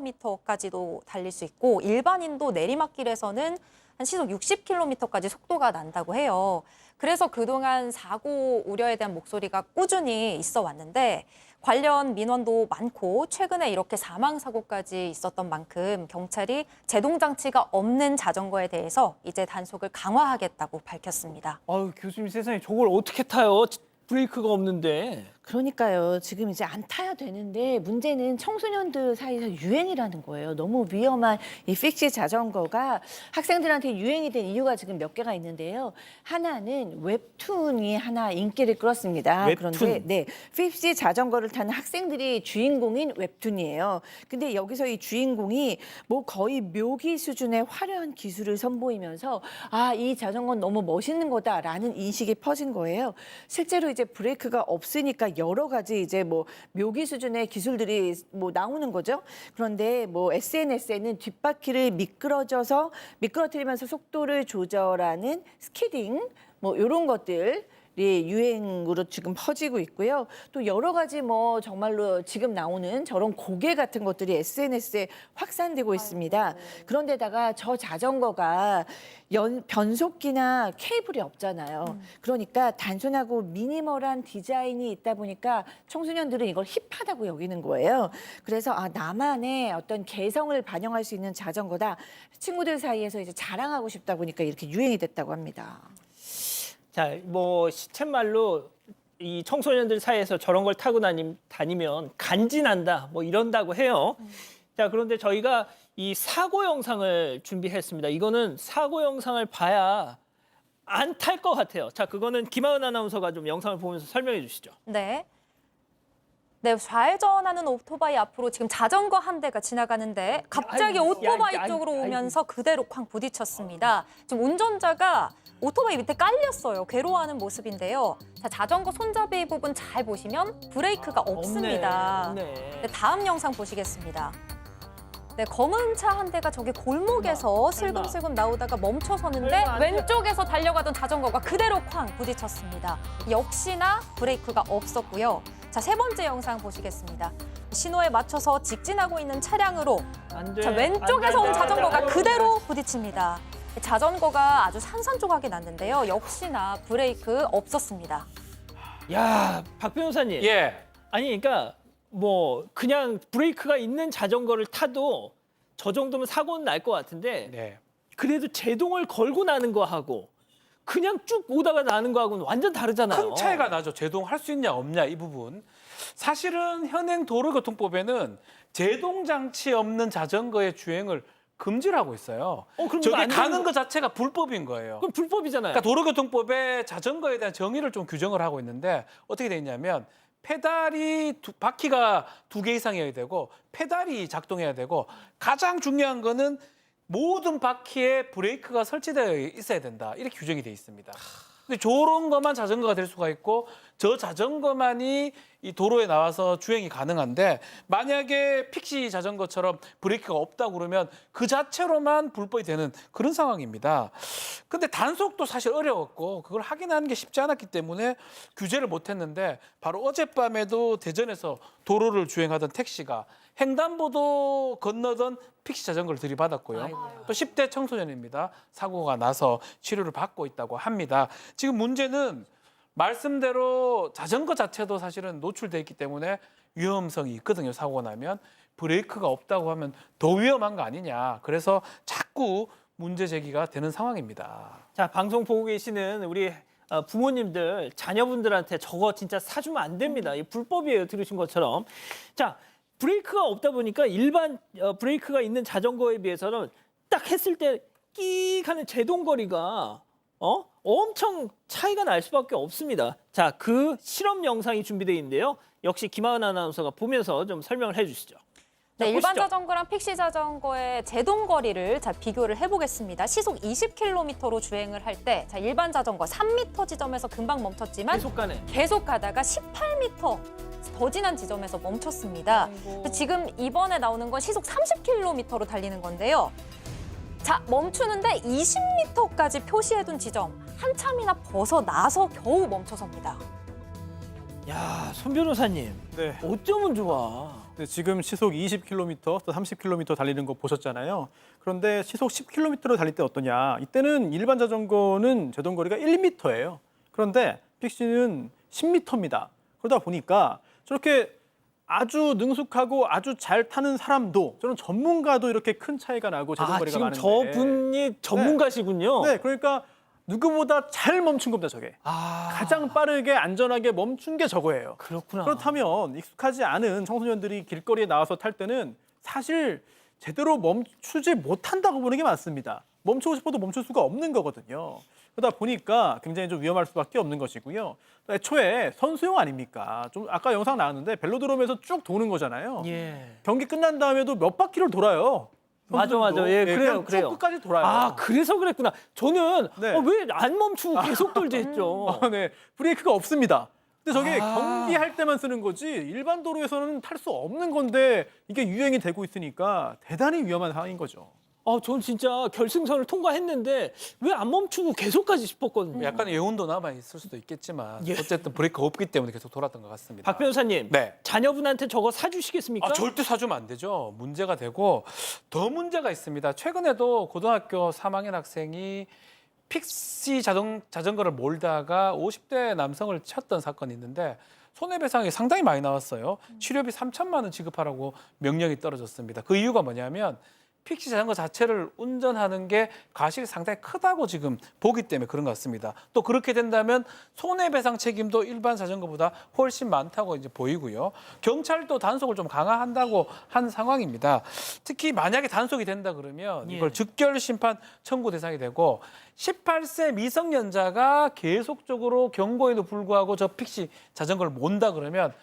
70km까지도 달릴 수 있고 일반인도 내리막길에서는 한 시속 60km까지 속도가 난다고 해요. 그래서 그동안 사고 우려에 대한 목소리가 꾸준히 있어 왔는데 관련 민원도 많고 최근에 이렇게 사망사고까지 있었던 만큼 경찰이 제동장치가 없는 자전거에 대해서 이제 단속을 강화하겠다고 밝혔습니다. 아유, 교수님 세상에 저걸 어떻게 타요? 브레이크가 없는데. 그러니까요. 지금 이제 안 타야 되는데 문제는 청소년들 사이에서 유행이라는 거예요. 너무 위험한 이 픽시 자전거가 학생들한테 유행이 된 이유가 지금 몇 개가 있는데요. 하나는 웹툰이 하나 인기를 끌었습니다. 웹툰. 그런데 네, 픽시 자전거를 타는 학생들이 주인공인 웹툰이에요. 근데 여기서 이 주인공이 뭐 거의 묘기 수준의 화려한 기술을 선보이면서 아, 이 자전거는 너무 멋있는 거다라는 인식이 퍼진 거예요. 실제로 이제 브레이크가 없으니까 여러 가지 이제 뭐 묘기 수준의 기술들이 뭐 나오는 거죠. 그런데 뭐 SNS에는 뒷바퀴를 미끄러뜨리면서 속도를 조절하는 스키딩 뭐 이런 것들 유행으로 지금 퍼지고 있고요. 또 여러 가지 뭐 정말로 지금 나오는 저런 고개 같은 것들이 SNS에 확산되고 있습니다. 그런데다가 저 자전거가 변속기나 케이블이 없잖아요. 그러니까 단순하고 미니멀한 디자인이 있다 보니까 청소년들은 이걸 힙하다고 여기는 거예요. 그래서 아, 나만의 어떤 개성을 반영할 수 있는 자전거다. 친구들 사이에서 이제 자랑하고 싶다 보니까 이렇게 유행이 됐다고 합니다. 자, 뭐 시쳇말로 이 청소년들 사이에서 저런 걸 타고 다니면 간지난다 뭐 이런다고 해요. 자, 그런데 저희가 이 사고 영상을 준비했습니다. 이거는 사고 영상을 봐야 안 탈 것 같아요. 자, 그거는 김하은 아나운서가 좀 영상을 보면서 설명해 주시죠. 네. 네, 좌회전하는 오토바이 앞으로 지금 자전거 한 대가 지나가는데 갑자기 아이고, 오토바이 야, 쪽으로 아이고. 오면서 그대로 쾅 부딪혔습니다. 지금 운전자가 오토바이 밑에 깔렸어요. 괴로워하는 모습인데요. 자, 자전거 손잡이 부분 잘 보시면 브레이크가 없습니다. 없네. 네, 다음 영상 보시겠습니다. 네, 검은 차 한 대가 저기 골목에서 설마. 슬금슬금 나오다가 멈춰서는데 설마 안 돼. 왼쪽에서 달려가던 자전거가 그대로 쾅 부딪혔습니다. 역시나 브레이크가 없었고요. 자, 세 번째 영상 보시겠습니다. 신호에 맞춰서 직진하고 있는 차량으로 안 돼. 자, 왼쪽에서 안 돼, 온 안 돼. 자전거가 그대로 부딪힙니다. 자전거가 아주 산산조각이 났는데요. 역시나 브레이크 없었습니다. 야, 박 변호사님. 예. 아니 그러니까 뭐 그냥 브레이크가 있는 자전거를 타도 저 정도면 사고는 날 것 같은데 네. 그래도 제동을 걸고 나는 거하고 그냥 쭉 오다가 나는 거하고는 완전 다르잖아요. 큰 차이가 나죠. 제동할 수 있냐 없냐 이 부분. 사실은 현행 도로교통법에는 제동 장치 없는 자전거의 주행을 금지를 하고 있어요. 그럼 저게 이거 안 가는 되는 것 자체가 불법인 거예요. 그럼 불법이잖아요. 그러니까 도로교통법에 자전거에 대한 정의를 좀 규정을 하고 있는데 어떻게 돼 있냐면 페달이 바퀴가 2개 이상이어야 되고 페달이 작동해야 되고 가장 중요한 거는 모든 바퀴에 브레이크가 설치되어 있어야 된다. 이렇게 규정이 돼 있습니다. 근데 저런 것만 자전거가 될 수가 있고 저 자전거만이 이 도로에 나와서 주행이 가능한데 만약에 픽시 자전거처럼 브레이크가 없다고 그러면 그 자체로만 불법이 되는 그런 상황입니다. 근데 단속도 사실 어려웠고 그걸 확인하는 게 쉽지 않았기 때문에 규제를 못했는데 바로 어젯밤에도 대전에서 도로를 주행하던 택시가 횡단보도 건너던 픽시 자전거를 들이받았고요. 또 10대 청소년입니다. 사고가 나서 치료를 받고 있다고 합니다. 지금 문제는 말씀대로 자전거 자체도 사실은 노출돼 있기 때문에 위험성이 있거든요. 사고가 나면 브레이크가 없다고 하면 더 위험한 거 아니냐. 그래서 자꾸 문제 제기가 되는 상황입니다. 자, 방송 보고 계시는 우리 부모님들 자녀분들한테 저거 진짜 사주면 안 됩니다. 이 불법이에요. 들으신 것처럼. 자, 브레이크가 없다 보니까 일반 브레이크가 있는 자전거에 비해서는 딱 했을 때 끼익 하는 제동거리가 엄청 차이가 날 수밖에 없습니다. 자, 그 실험 영상이 준비되어 있는데요. 역시 김하은 아나운서가 보면서 좀 설명을 해주시죠. 자, 네, 일반 보시죠. 자전거랑 픽시 자전거의 제동 거리를 비교를 해보겠습니다. 시속 20km로 주행을 할 때 일반 자전거 3m 지점에서 금방 멈췄지만 계속 가네. 계속 가다가 18m 더 지난 지점에서 멈췄습니다. 지금 이번에 나오는 건 시속 30km로 달리는 건데요. 자, 멈추는데 20m까지 표시해둔 지점 한참이나 벗어나서 겨우 멈춰섭니다. 야, 손 변호사님. 네. 어쩌면 좋아. 네, 지금 시속 20km, 또 30km 달리는 거 보셨잖아요. 그런데 시속 10km로 달릴 때 어떠냐? 이때는 일반 자전거는 제동거리가 1m예요. 그런데 픽시는 10m입니다. 그러다 보니까 저렇게 아주 능숙하고 아주 잘 타는 사람도 저는 전문가도 이렇게 큰 차이가 나고 제동거리가 지금 많은데. 저분이 전문가시군요. 네, 그러니까 누구보다 잘 멈춘 겁니다, 저게. 가장 빠르게 안전하게 멈춘 게 저거예요. 그렇구나. 그렇다면 익숙하지 않은 청소년들이 길거리에 나와서 탈 때는 사실 제대로 멈추지 못한다고 보는 게 맞습니다. 멈추고 싶어도 멈출 수가 없는 거거든요. 그러다 보니까 굉장히 좀 위험할 수밖에 없는 것이고요. 또 애초에 선수용 아닙니까? 좀 아까 영상 나왔는데 벨로드롬에서 쭉 도는 거잖아요. 예. 경기 끝난 다음에도 몇 바퀴를 돌아요. 맞아. 선수들도. 예, 그냥 그래요. 쭉 끝까지 돌아요. 아, 그래서 그랬구나. 저는 네. 왜 안 멈추고 계속 돌지 했죠. 네, 브레이크가 없습니다. 근데 저게 아. 경기할 때만 쓰는 거지 일반 도로에서는 탈 수 없는 건데 이게 유행이 되고 있으니까 대단히 위험한 상황인 거죠. 전 진짜 결승선을 통과했는데 왜 안 멈추고 계속까지 싶었거든요. 약간의 여운도 남아 있을 수도 있겠지만 예. 어쨌든 브레이크가 없기 때문에 계속 돌았던 것 같습니다. 박 변호사님, 네. 자녀분한테 저거 사주시겠습니까? 절대 사주면 안 되죠. 문제가 되고 더 문제가 있습니다. 최근에도 고등학교 3학년 학생이 픽시 자전거를 몰다가 50대 남성을 쳤던 사건이 있는데 손해배상이 상당히 많이 나왔어요. 치료비 3천만 원 지급하라고 명령이 떨어졌습니다. 그 이유가 뭐냐면 픽시 자전거 자체를 운전하는 게 과실이 상당히 크다고 지금 보기 때문에 그런 것 같습니다. 또 그렇게 된다면 손해배상 책임도 일반 자전거보다 훨씬 많다고 이제 보이고요. 경찰도 단속을 좀 강화한다고 한 상황입니다. 특히 만약에 단속이 된다 그러면 이걸 즉결 심판 청구 대상이 되고 18세 미성년자가 계속적으로 경고에도 불구하고 저 픽시 자전거를 몬다 그러면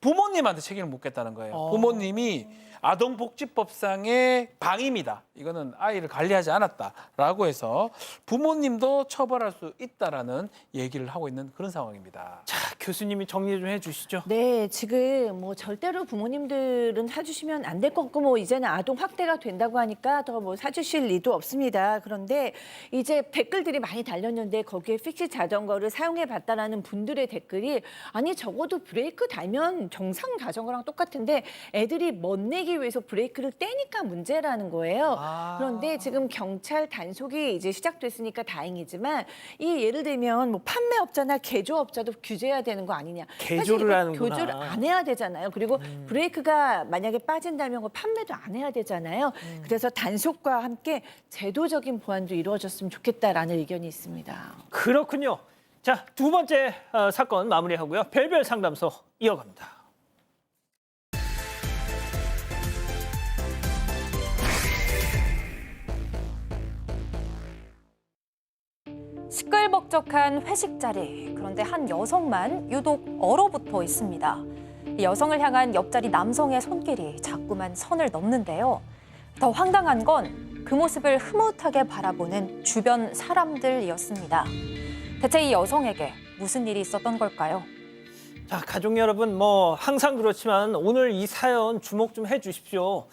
부모님한테 책임을 묻겠다는 거예요. 부모님이 아동복지법상의 방임이다. 이거는 아이를 관리하지 않았다라고 해서 부모님도 처벌할 수 있다라는 얘기를 하고 있는 그런 상황입니다. 자, 교수님이 정리 좀 해주시죠. 네, 지금 뭐 절대로 부모님들은 사주시면 안 될 것 같고 뭐 이제는 아동 학대가 된다고 하니까 더 뭐 사주실 리도 없습니다. 그런데 이제 댓글들이 많이 달렸는데 거기에 픽시 자전거를 사용해 봤다라는 분들의 댓글이 아니 적어도 브레이크 달면 정상 자전거랑 똑같은데 애들이 멋내기 위해서 브레이크를 떼니까 문제라는 거예요. 그런데 지금 경찰 단속이 이제 시작됐으니까 다행이지만 이 예를 들면 뭐 판매업자나 개조업자도 규제해야 되는 거 아니냐. 개조를 사실 하는구나. 교조를 안 해야 되잖아요. 그리고 브레이크가 만약에 빠진다면 그 판매도 안 해야 되잖아요. 그래서 단속과 함께 제도적인 보완도 이루어졌으면 좋겠다라는 의견이 있습니다. 그렇군요. 자, 두 번째 사건 마무리하고요. 별별 상담소 이어갑니다. 시끌벅적한 회식 자리. 그런데 한 여성만 유독 얼어붙어 있습니다. 이 여성을 향한 옆자리 남성의 손길이 자꾸만 선을 넘는데요. 더 황당한 건 그 모습을 흐뭇하게 바라보는 주변 사람들이었습니다. 대체 이 여성에게 무슨 일이 있었던 걸까요? 자, 가족 여러분, 뭐 항상 그렇지만 오늘 이 사연 주목 좀 해주십시오.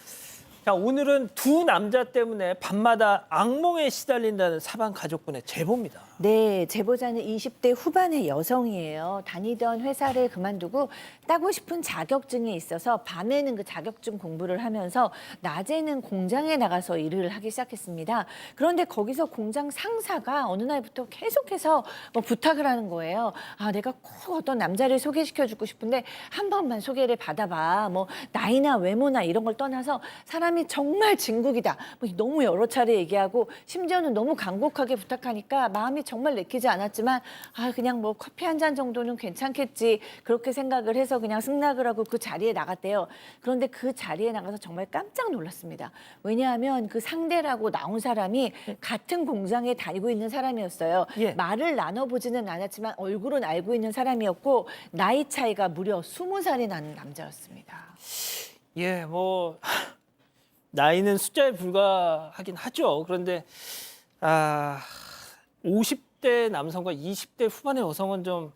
자, 오늘은 두 남자 때문에 밤마다 악몽에 시달린다는 사방 가족분의 제보입니다. 네, 제보자는 20대 후반의 여성이에요. 다니던 회사를 그만두고 따고 싶은 자격증이 있어서 밤에는 그 자격증 공부를 하면서 낮에는 공장에 나가서 일을 하기 시작했습니다. 그런데 거기서 공장 상사가 어느 날부터 계속해서 뭐 부탁을 하는 거예요. 아, 내가 꼭 어떤 남자를 소개시켜주고 싶은데 한 번만 소개를 받아봐. 뭐 나이나 외모나 이런 걸 떠나서 사람이 정말 진국이다. 뭐 너무 여러 차례 얘기하고 심지어는 너무 간곡하게 부탁하니까 마음이 정말 내키지 않았지만 아 그냥 뭐 커피 한 잔 정도는 괜찮겠지 그렇게 생각을 해서 그냥 승낙을 하고 그 자리에 나갔대요. 그런데 그 자리에 나가서 정말 깜짝 놀랐습니다. 왜냐하면 그 상대라고 나온 사람이 같은 공장에 다니고 있는 사람이었어요. 예. 말을 나눠보지는 않았지만 얼굴은 알고 있는 사람이었고 나이 차이가 무려 20살이 나는 남자였습니다. 예, 뭐 나이는 숫자에 불과하긴 하죠. 그런데 50대 남성과 20대 후반의 여성은 좀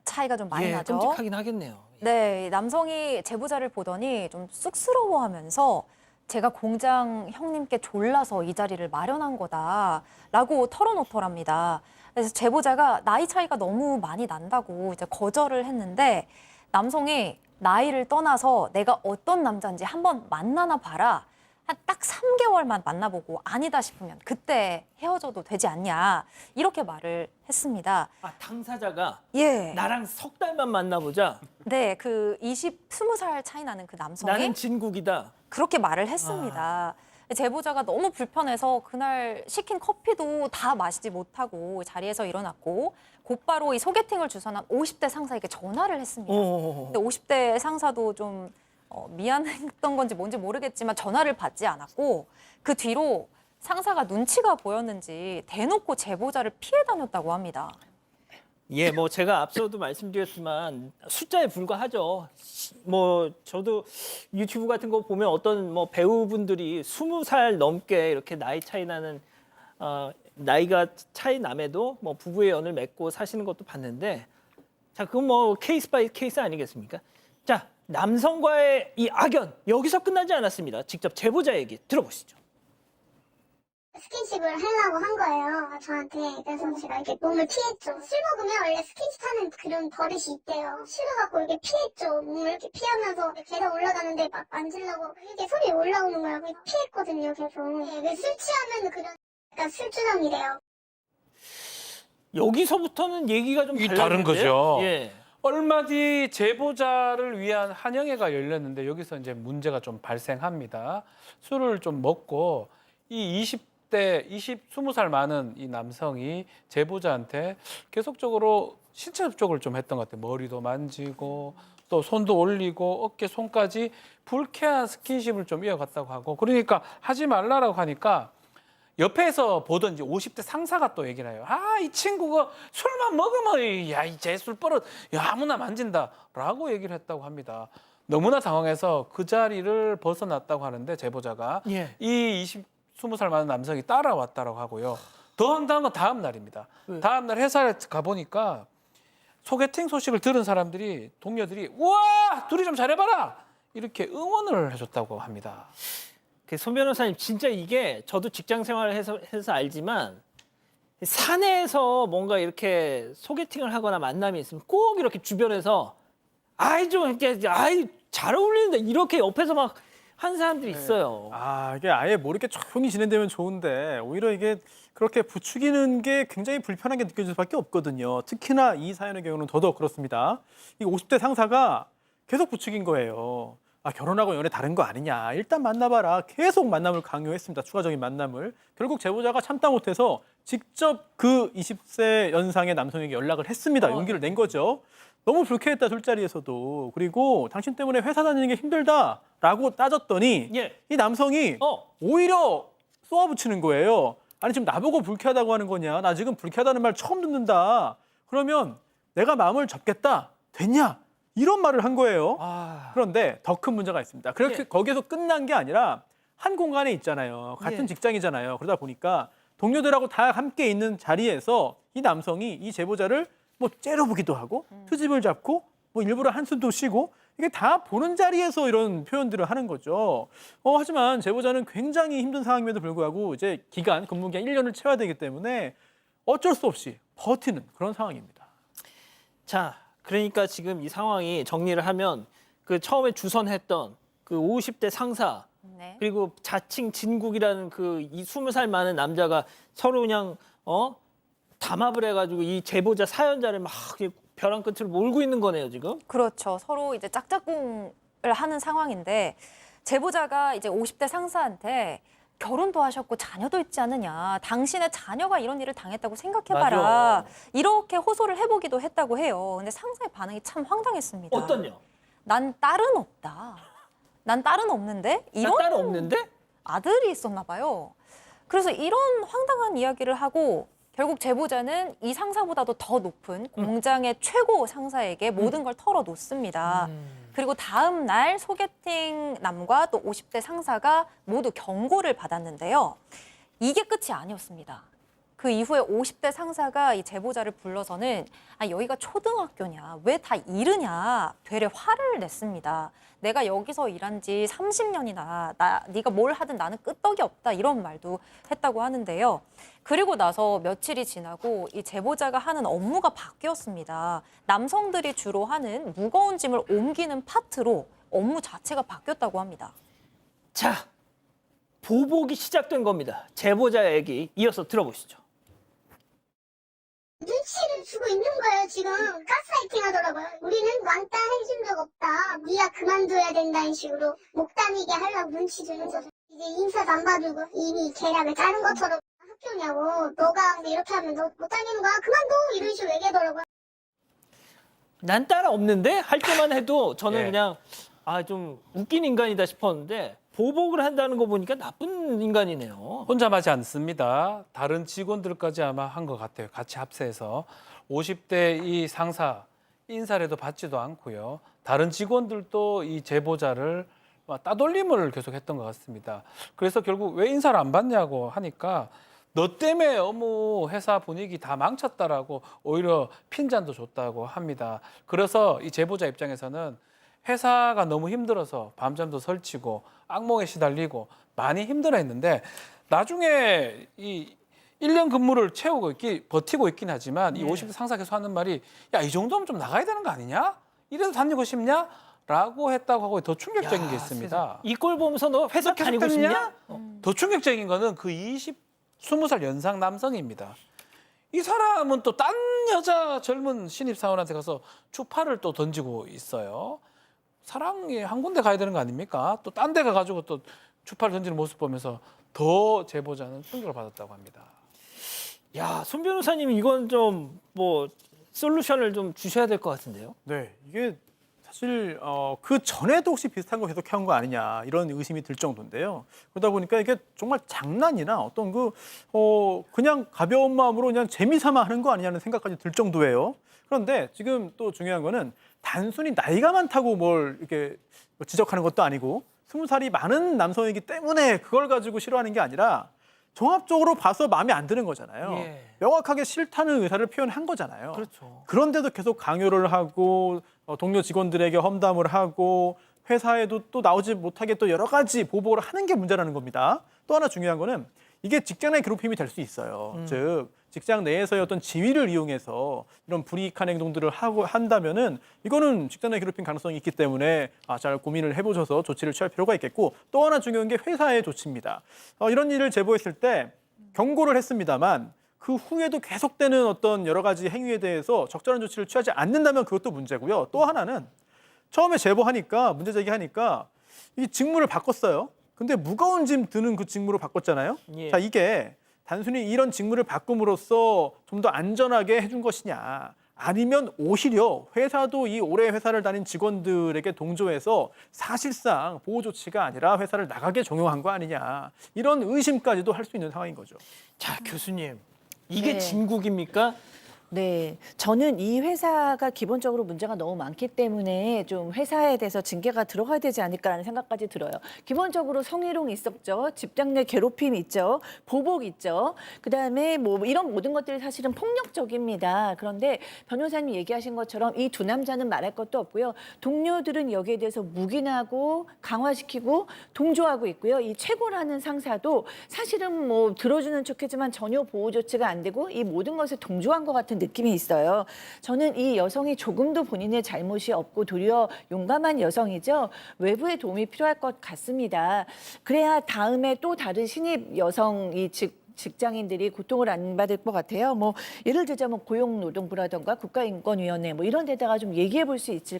차이가 좀 많이 나죠. 끔찍하긴 하겠네요. 네, 남성이 제보자를 보더니 좀 쑥스러워하면서 제가 공장 형님께 졸라서 이 자리를 마련한 거다라고 털어놓더랍니다. 그래서 제보자가 나이 차이가 너무 많이 난다고 이제 거절을 했는데 남성이 나이를 떠나서 내가 어떤 남자인지 한번 만나나 봐라. 한 딱 3개월만 만나보고 아니다 싶으면 그때 헤어져도 되지 않냐. 이렇게 말을 했습니다. 아, 당사자가 예. 나랑 석 달만 만나보자. 네, 그 20살 차이 나는 그 남성이 나는 진국이다. 그렇게 말을 했습니다. 제보자가 너무 불편해서 그날 시킨 커피도 다 마시지 못하고 자리에서 일어났고 곧바로 이 소개팅을 주선한 50대 상사에게 전화를 했습니다. 근데 50대 상사도 좀 미안했던 건지 뭔지 모르겠지만 전화를 받지 않았고 그 뒤로 상사가 눈치가 보였는지 대놓고 제보자를 피해 다녔다고 합니다. 예, 뭐 제가 앞서도 말씀드렸지만 숫자에 불과하죠. 뭐 저도 유튜브 같은 거 보면 어떤 뭐 배우분들이 20살 넘게 이렇게 나이 차이 나는 나이가 차이 남에도 뭐 부부의 연을 맺고 사시는 것도 봤는데 자, 그건 뭐 케이스 바이 케이스 아니겠습니까? 자, 남성과의 이 악연 여기서 끝나지 않았습니다. 직접 제보자 얘기 들어보시죠. 스킨십을 하려고 한 거예요, 저한테. 그래서 제가 이렇게 몸을 피했죠. 술 먹으면 원래 스킨십 하는 그런 버릇이 있대요. 취해갖고 이렇게 피했죠. 몸을 이렇게 피하면서 계단 올라가는데 막 만지려고 이렇게 손이 올라오는 거예요. 피했거든요, 계속. 술 취하면 그런 술주정이래요. 여기서부터는 얘기가 좀 이게 달라지는데요. 다른 거죠. 예. 얼마 뒤 제보자를 위한 한영회가 열렸는데 여기서 이제 문제가 좀 발생합니다. 술을 좀 먹고 이 20살 많은 이 남성이 제보자한테 계속적으로 신체 접촉을 좀 했던 것 같아요. 머리도 만지고 또 손도 올리고 어깨 손까지 불쾌한 스킨십을 좀 이어갔다고 하고, 그러니까 하지 말라라고 하니까 옆에서 보던 이제 50대 상사가 또 얘기를 해요. 아, 이 친구가 술만 먹으면 야, 이 제 술버릇 야, 아무나 만진다라고 얘기를 했다고 합니다. 너무나 당황해서 그 자리를 벗어났다고 하는데 제보자가 이 20살 많은 남성이 따라왔다고 하고요. 더 황당한 건 다음 날입니다. 다음 날 회사에 가보니까 소개팅 소식을 들은 사람들이, 동료들이 우와, 둘이 좀 잘해봐라 이렇게 응원을 해줬다고 합니다. 손 변호사님, 진짜 이게 저도 직장 생활을 해서 알지만 사내에서 뭔가 이렇게 소개팅을 하거나 만남이 있으면 꼭 이렇게 주변에서 아이 좀 이렇게 아이 잘 어울리는데 이렇게 옆에서 막 한 사람들이 있어요. 아, 이게 아예 모르게 조용히 진행되면 좋은데 오히려 이게 그렇게 부추기는 게 굉장히 불편하게 느껴질 수밖에 없거든요. 특히나 이 사연의 경우는 더더욱 그렇습니다. 이 50대 상사가 계속 부추긴 거예요. 아, 결혼하고 연애 다른 거 아니냐. 일단 만나봐라. 계속 만남을 강요했습니다. 추가적인 만남을. 결국 제보자가 참다 못해서 직접 그 20세 연상의 남성에게 연락을 했습니다. 용기를 낸 거죠. 너무 불쾌했다, 술자리에서도. 그리고 당신 때문에 회사 다니는 게 힘들다라고 따졌더니 이 남성이 오히려 쏘아붙이는 거예요. 아니, 지금 나보고 불쾌하다고 하는 거냐. 나 지금 불쾌하다는 말 처음 듣는다. 그러면 내가 마음을 접겠다. 됐냐? 이런 말을 한 거예요. 그런데 더 큰 문제가 있습니다. 그렇게 거기에서 끝난 게 아니라 한 공간에 있잖아요. 같은 직장이잖아요. 그러다 보니까 동료들하고 다 함께 있는 자리에서 이 남성이 이 제보자를 뭐 째려보기도 하고 트집을 잡고 뭐 일부러 한숨도 쉬고 이게 다 보는 자리에서 이런 표현들을 하는 거죠. 하지만 제보자는 굉장히 힘든 상황임에도 불구하고 이제 근무 기간 1년을 채워야 되기 때문에 어쩔 수 없이 버티는 그런 상황입니다. 자, 그러니까 지금 이 상황이 정리를 하면 그 처음에 주선했던 그 50대 상사 그리고 자칭 진국이라는 그 이 20살 많은 남자가 서로 그냥 담합을 해가지고 이 제보자 사연자를 막 벼랑 끝으로 몰고 있는 거네요, 지금. 그렇죠. 서로 이제 짝짝꿍을 하는 상황인데 제보자가 이제 50대 상사한테 결혼도 하셨고 자녀도 있지 않느냐. 당신의 자녀가 이런 일을 당했다고 생각해봐라. 맞아. 이렇게 호소를 해보기도 했다고 해요. 근데 상사의 반응이 참 황당했습니다. 어떤요? 난 딸은 없다. 난 딸은 없는데? 이런 딸은 없는데? 아들이 있었나 봐요. 그래서 이런 황당한 이야기를 하고 결국 제보자는 이 상사보다도 더 높은 공장의 최고 상사에게 모든 걸 털어놓습니다. 그리고 다음 날 소개팅 남과 또 50대 상사가 모두 경고를 받았는데요. 이게 끝이 아니었습니다. 그 이후에 50대 상사가 이 제보자를 불러서는 여기가 초등학교냐, 왜 다 이르냐, 되레 화를 냈습니다. 내가 여기서 일한 지 30년이나 네가 뭘 하든 나는 끄떡이 없다 이런 말도 했다고 하는데요. 그리고 나서 며칠이 지나고 이 제보자가 하는 업무가 바뀌었습니다. 남성들이 주로 하는 무거운 짐을 옮기는 파트로 업무 자체가 바뀌었다고 합니다. 자, 보복이 시작된 겁니다. 제보자의 얘기 이어서 들어보시죠. 눈치를 주고 있는 거예요, 지금. 가스라이팅 하더라고요. 우리는 왕따 해준 적 없다. 네가 그만둬야 된다는 식으로 목 다니게 하려고 눈치 주는 거죠. 이제 인사도 안 봐주고 이미 계략을 짜는 것처럼 학교냐고. 너가 이렇게 하면 너 못 다니는 거야. 그만둬. 이런 식으로 얘기하더라고요. 난 딸 없는데? 할 때만 해도 저는 그냥 좀 웃긴 인간이다 싶었는데 보복을 한다는 거 보니까 나쁜 인간이네요. 혼자마지 않습니다. 다른 직원들까지 아마 한 것 같아요. 같이 합세해서 50대 이 상사 인사라도 받지도 않고요. 다른 직원들도 이 제보자를 따돌림을 계속했던 것 같습니다. 그래서 결국 왜 인사를 안 받냐고 하니까 너 때문에 어머 회사 분위기 다 망쳤다라고 오히려 핀잔도 줬다고 합니다. 그래서 이 제보자 입장에서는 회사가 너무 힘들어서 밤잠도 설치고 악몽에 시달리고 많이 힘들어했는데 나중에 이 1년 근무를 버티고 있긴 하지만 이 50대 상사 계속 하는 말이 야, 이 정도면 좀 나가야 되는 거 아니냐? 이래서 다니고 싶냐? 라고 했다고 하고 더 충격적인 게 있습니다. 이 꼴 보면서 너 회사 다니고 싶냐? 더 충격적인 거는 그 20살 연상 남성입니다. 이 사람은 또 딴 여자 젊은 신입사원한테 가서 추파를 또 던지고 있어요. 사랑이 한 군데 가야 되는 거 아닙니까? 또 딴 데 가가지고 또 추파를 던지는 모습 보면서 더 제보자는 충격을 받았다고 합니다. 야, 손 변호사님 이건 좀 뭐 솔루션을 좀 주셔야 될 것 같은데요. 네, 이게 사실 그 전에도 혹시 비슷한 거 계속 해온 거 아니냐 이런 의심이 들 정도인데요. 그러다 보니까 이게 정말 장난이나 어떤 그냥 가벼운 마음으로 그냥 재미삼아 하는 거 아니냐는 생각까지 들 정도예요. 그런데 지금 또 중요한 거는 단순히 나이가 많다고 뭘 이렇게 지적하는 것도 아니고 20살이 많은 남성이기 때문에 그걸 가지고 싫어하는 게 아니라 종합적으로 봐서 마음에 안 드는 거잖아요. 예. 명확하게 싫다는 의사를 표현한 거잖아요. 그렇죠. 그런데도 계속 강요를 하고 동료 직원들에게 험담을 하고 회사에도 또 나오지 못하게 또 여러 가지 보복을 하는 게 문제라는 겁니다. 또 하나 중요한 거는 이게 직장 내 괴롭힘이 될 수 있어요. 즉 직장 내에서의 어떤 지위를 이용해서 이런 불이익한 행동들을 한다면은 이거는 직장 내 괴롭힘 가능성이 있기 때문에 잘 고민을 해보셔서 조치를 취할 필요가 있겠고, 또 하나 중요한 게 회사의 조치입니다. 이런 일을 제보했을 때 경고를 했습니다만 그 후에도 계속되는 어떤 여러 가지 행위에 대해서 적절한 조치를 취하지 않는다면 그것도 문제고요. 또 하나는 처음에 제보하니까 문제 제기하니까 이 직무를 바꿨어요. 근데 무거운 짐 드는 그 직무로 바꿨잖아요. 예. 자, 이게 단순히 이런 직무를 바꿈으로써 좀 더 안전하게 해준 것이냐, 아니면 오히려 회사도 이 오래 회사를 다닌 직원들에게 동조해서 사실상 보호 조치가 아니라 회사를 나가게 종용한 거 아니냐, 이런 의심까지도 할 수 있는 상황인 거죠. 자, 교수님. 이게 네. 진국입니까? 네, 저는 이 회사가 기본적으로 문제가 너무 많기 때문에 좀 회사에 대해서 징계가 들어가야 되지 않을까라는 생각까지 들어요. 기본적으로 성희롱 있었죠, 직장 내 괴롭힘 있죠, 보복 있죠. 그다음에 뭐 이런 모든 것들이 사실은 폭력적입니다. 그런데 변호사님 얘기하신 것처럼 이 두 남자는 말할 것도 없고요. 동료들은 여기에 대해서 묵인하고 강화시키고 동조하고 있고요. 이 최고라는 상사도 사실은 뭐 들어주는 척했지만 전혀 보호 조치가 안 되고 이 모든 것에 동조한 것 같은 느낌이 있어요. 저는 이 여성이 조금도 본인의 잘못이 없고 도리어 용감한 여성이죠. 외부의 도움이 필요할 것 같습니다. 그래야 다음에 또 다른 신입 여성이 직장인들이 고통을 안 받을 것 같아요. 뭐 예를 들자면 고용노동부라든가 국가인권위원회 뭐 이런 데다가 좀 얘기해 볼 수 있지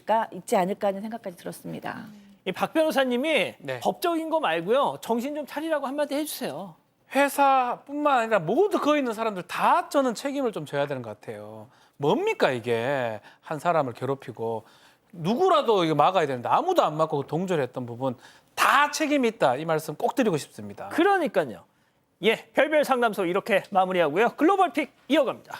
않을까 하는 생각까지 들었습니다. 이 박 변호사님이 네. 법적인 거 말고요. 정신 좀 차리라고 한마디 해주세요. 회사뿐만 아니라 모두 거기 있는 사람들 다 저는 책임을 좀 져야 되는 것 같아요. 뭡니까 이게, 한 사람을 괴롭히고 누구라도 이거 막아야 되는데 아무도 안 막고 동조를 했던 부분 다 책임이 있다, 이 말씀 꼭 드리고 싶습니다. 그러니까요. 예, 별별 상담소 이렇게 마무리하고요. 글로벌 픽 이어갑니다.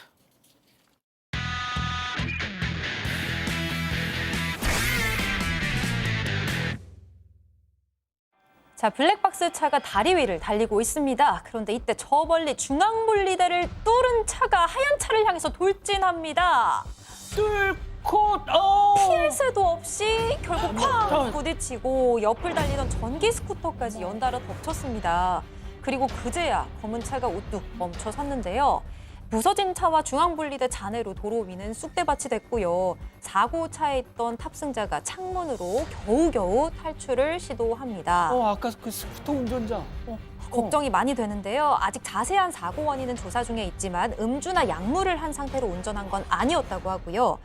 자, 블랙박스 차가 다리 위를 달리고 있습니다. 그런데 이때 저 멀리 중앙분리대를 뚫은 차가 하얀 차를 향해서 돌진합니다. 뚫고 피할 새도 없이 결국 쾅 부딪히고 옆을 달리던 전기 스쿠터까지 연달아 덮쳤습니다. 그리고 그제야 검은 차가 우뚝 멈춰 섰는데요. 부서진 차와 중앙분리대 잔해로 도로 위는 쑥대밭이 됐고요. 사고 차에 있던 탑승자가 창문으로 겨우겨우 탈출을 시도합니다. 아까 그 스쿠터 운전자. 걱정이 많이 되는데요. 아직 자세한 사고 원인은 조사 중에 있지만 음주나 약물을 한 상태로 운전한 건 아니었다고 하고요.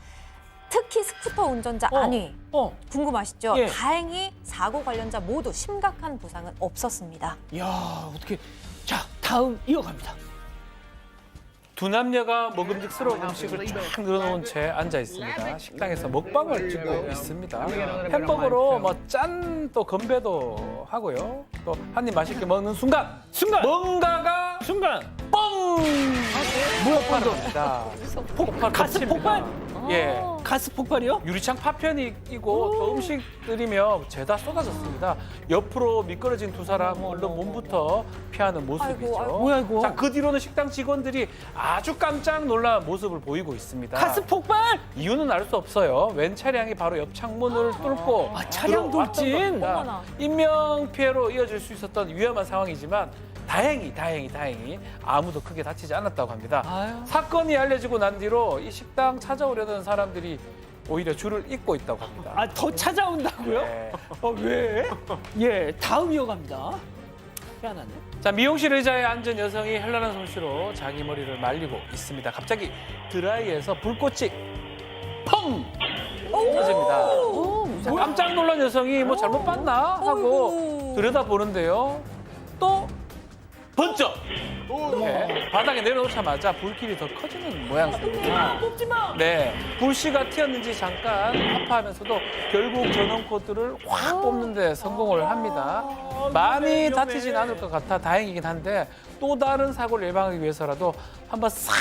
특히 스쿠터 운전자 안위 궁금하시죠? 예. 다행히 사고 관련자 모두 심각한 부상은 없었습니다. 야, 어떻게. 자, 다음 이어갑니다. 두 남녀가 먹음직스러운 음식을 쫙 늘어놓은 채 앉아 있습니다. 식당에서 먹방을 찍고 있습니다. 햄버거로 뭐 짠 또 건배도 하고요. 또 한 입 맛있게 먹는 순간 뭔가가 뻥! 폭발을 합니다. 폭발, 가스 폭발? 예. 가스 폭발이요? 유리창 파편이 끼고 또 음식들이며 죄다 쏟아졌습니다. 옆으로 미끄러진 두 사람 얼른 몸부터 피하는 모습이죠. 아이고. 뭐야, 이거? 자, 그 뒤로는 식당 직원들이 아주 깜짝 놀란 모습을 보이고 있습니다. 가스 폭발? 이유는 알 수 없어요. 웬 차량이 바로 옆 창문을 뚫고 차량 들어왔던 돌진? 겁니다. 어머나. 인명 피해로 이어질 수 있었던 위험한 상황이지만 다행히 아무도 크게 다치지 않았다고 합니다. 아유. 사건이 알려지고 난 뒤로 이 식당 찾아오려던 사람들이 오히려 줄을 잇고 있다고 합니다. 더 찾아온다고요? 네. 왜? 예, 다음 이어갑니다. 희한하네. 자, 미용실 의자에 앉은 여성이 현란한 솜씨로 자기 머리를 말리고 있습니다. 갑자기 드라이에서 불꽃이 펑! 터집니다. 자, 깜짝 놀란 여성이 뭐 잘못 봤나 하고 들여다보는데요. 또 번쩍! 이렇게 바닥에 내려놓자마자 불길이 더 커지는 모양새입니다. 뽑지 마. 네, 불씨가 튀었는지 잠깐 아파하면서도 결국 전원 코드를 확 뽑는 데 성공을 합니다. 많이 다치진 않을 것 같아 다행이긴 한데 또 다른 사고를 예방하기 위해서라도 한번 싹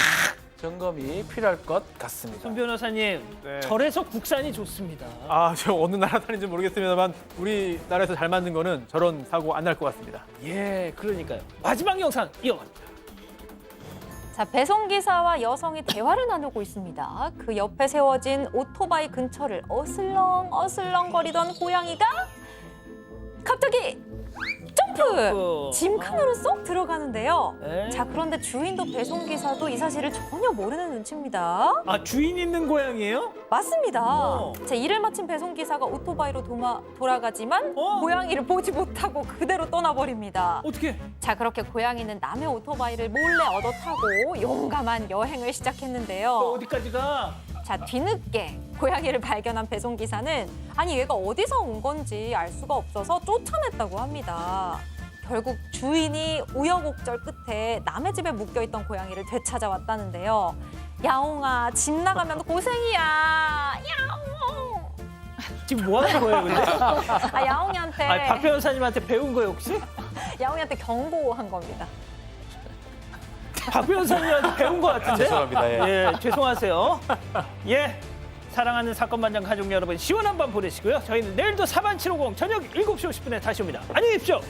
점검이 필요할 것 같습니다. 손 변호사님, 네. 절에서 국산이 좋습니다. 아, 저 어느 나라 사는지 모르겠습니다만 우리나라에서 잘 만든 거는 저런 사고 안 날 것 같습니다. 예, 그러니까요. 마지막 영상 이어갑니다. 자, 배송기사와 여성이 대화를 나누고 있습니다. 그 옆에 세워진 오토바이 근처를 어슬렁거리던 고양이가 갑자기 점프! 짐칸으로 쏙 들어가는데요. 네. 자, 그런데 주인도 배송기사도 이 사실을 전혀 모르는 눈치입니다. 아, 주인 있는 고양이에요? 맞습니다. 자, 일을 마친 배송기사가 오토바이로 돌아가지만 고양이를 보지 못하고 그대로 떠나버립니다. 어떻게? 자, 그렇게 고양이는 남의 오토바이를 몰래 얻어 타고 용감한 여행을 시작했는데요. 어디까지 가? 자, 뒤늦게 고양이를 발견한 배송기사는 아니 얘가 어디서 온 건지 알 수가 없어서 쫓아냈다고 합니다. 결국 주인이 우여곡절 끝에 남의 집에 묶여있던 고양이를 되찾아왔다는데요. 야옹아, 집 나가면 고생이야. 야옹. 지금 뭐 하는 거예요, 근데? 아, 야옹이한테 아, 박 변호사님한테 배운 거예요, 혹시? 야옹이한테 경고한 겁니다. 박 변호사님한테 배운 것 같은데? 죄송합니다. 예, 죄송하세요. 예, 사랑하는 사건반장 가족 여러분, 시원한 밤 보내시고요. 저희는 내일도 4반 750 저녁 7시 50분에 다시 옵니다. 안녕히 계십시오.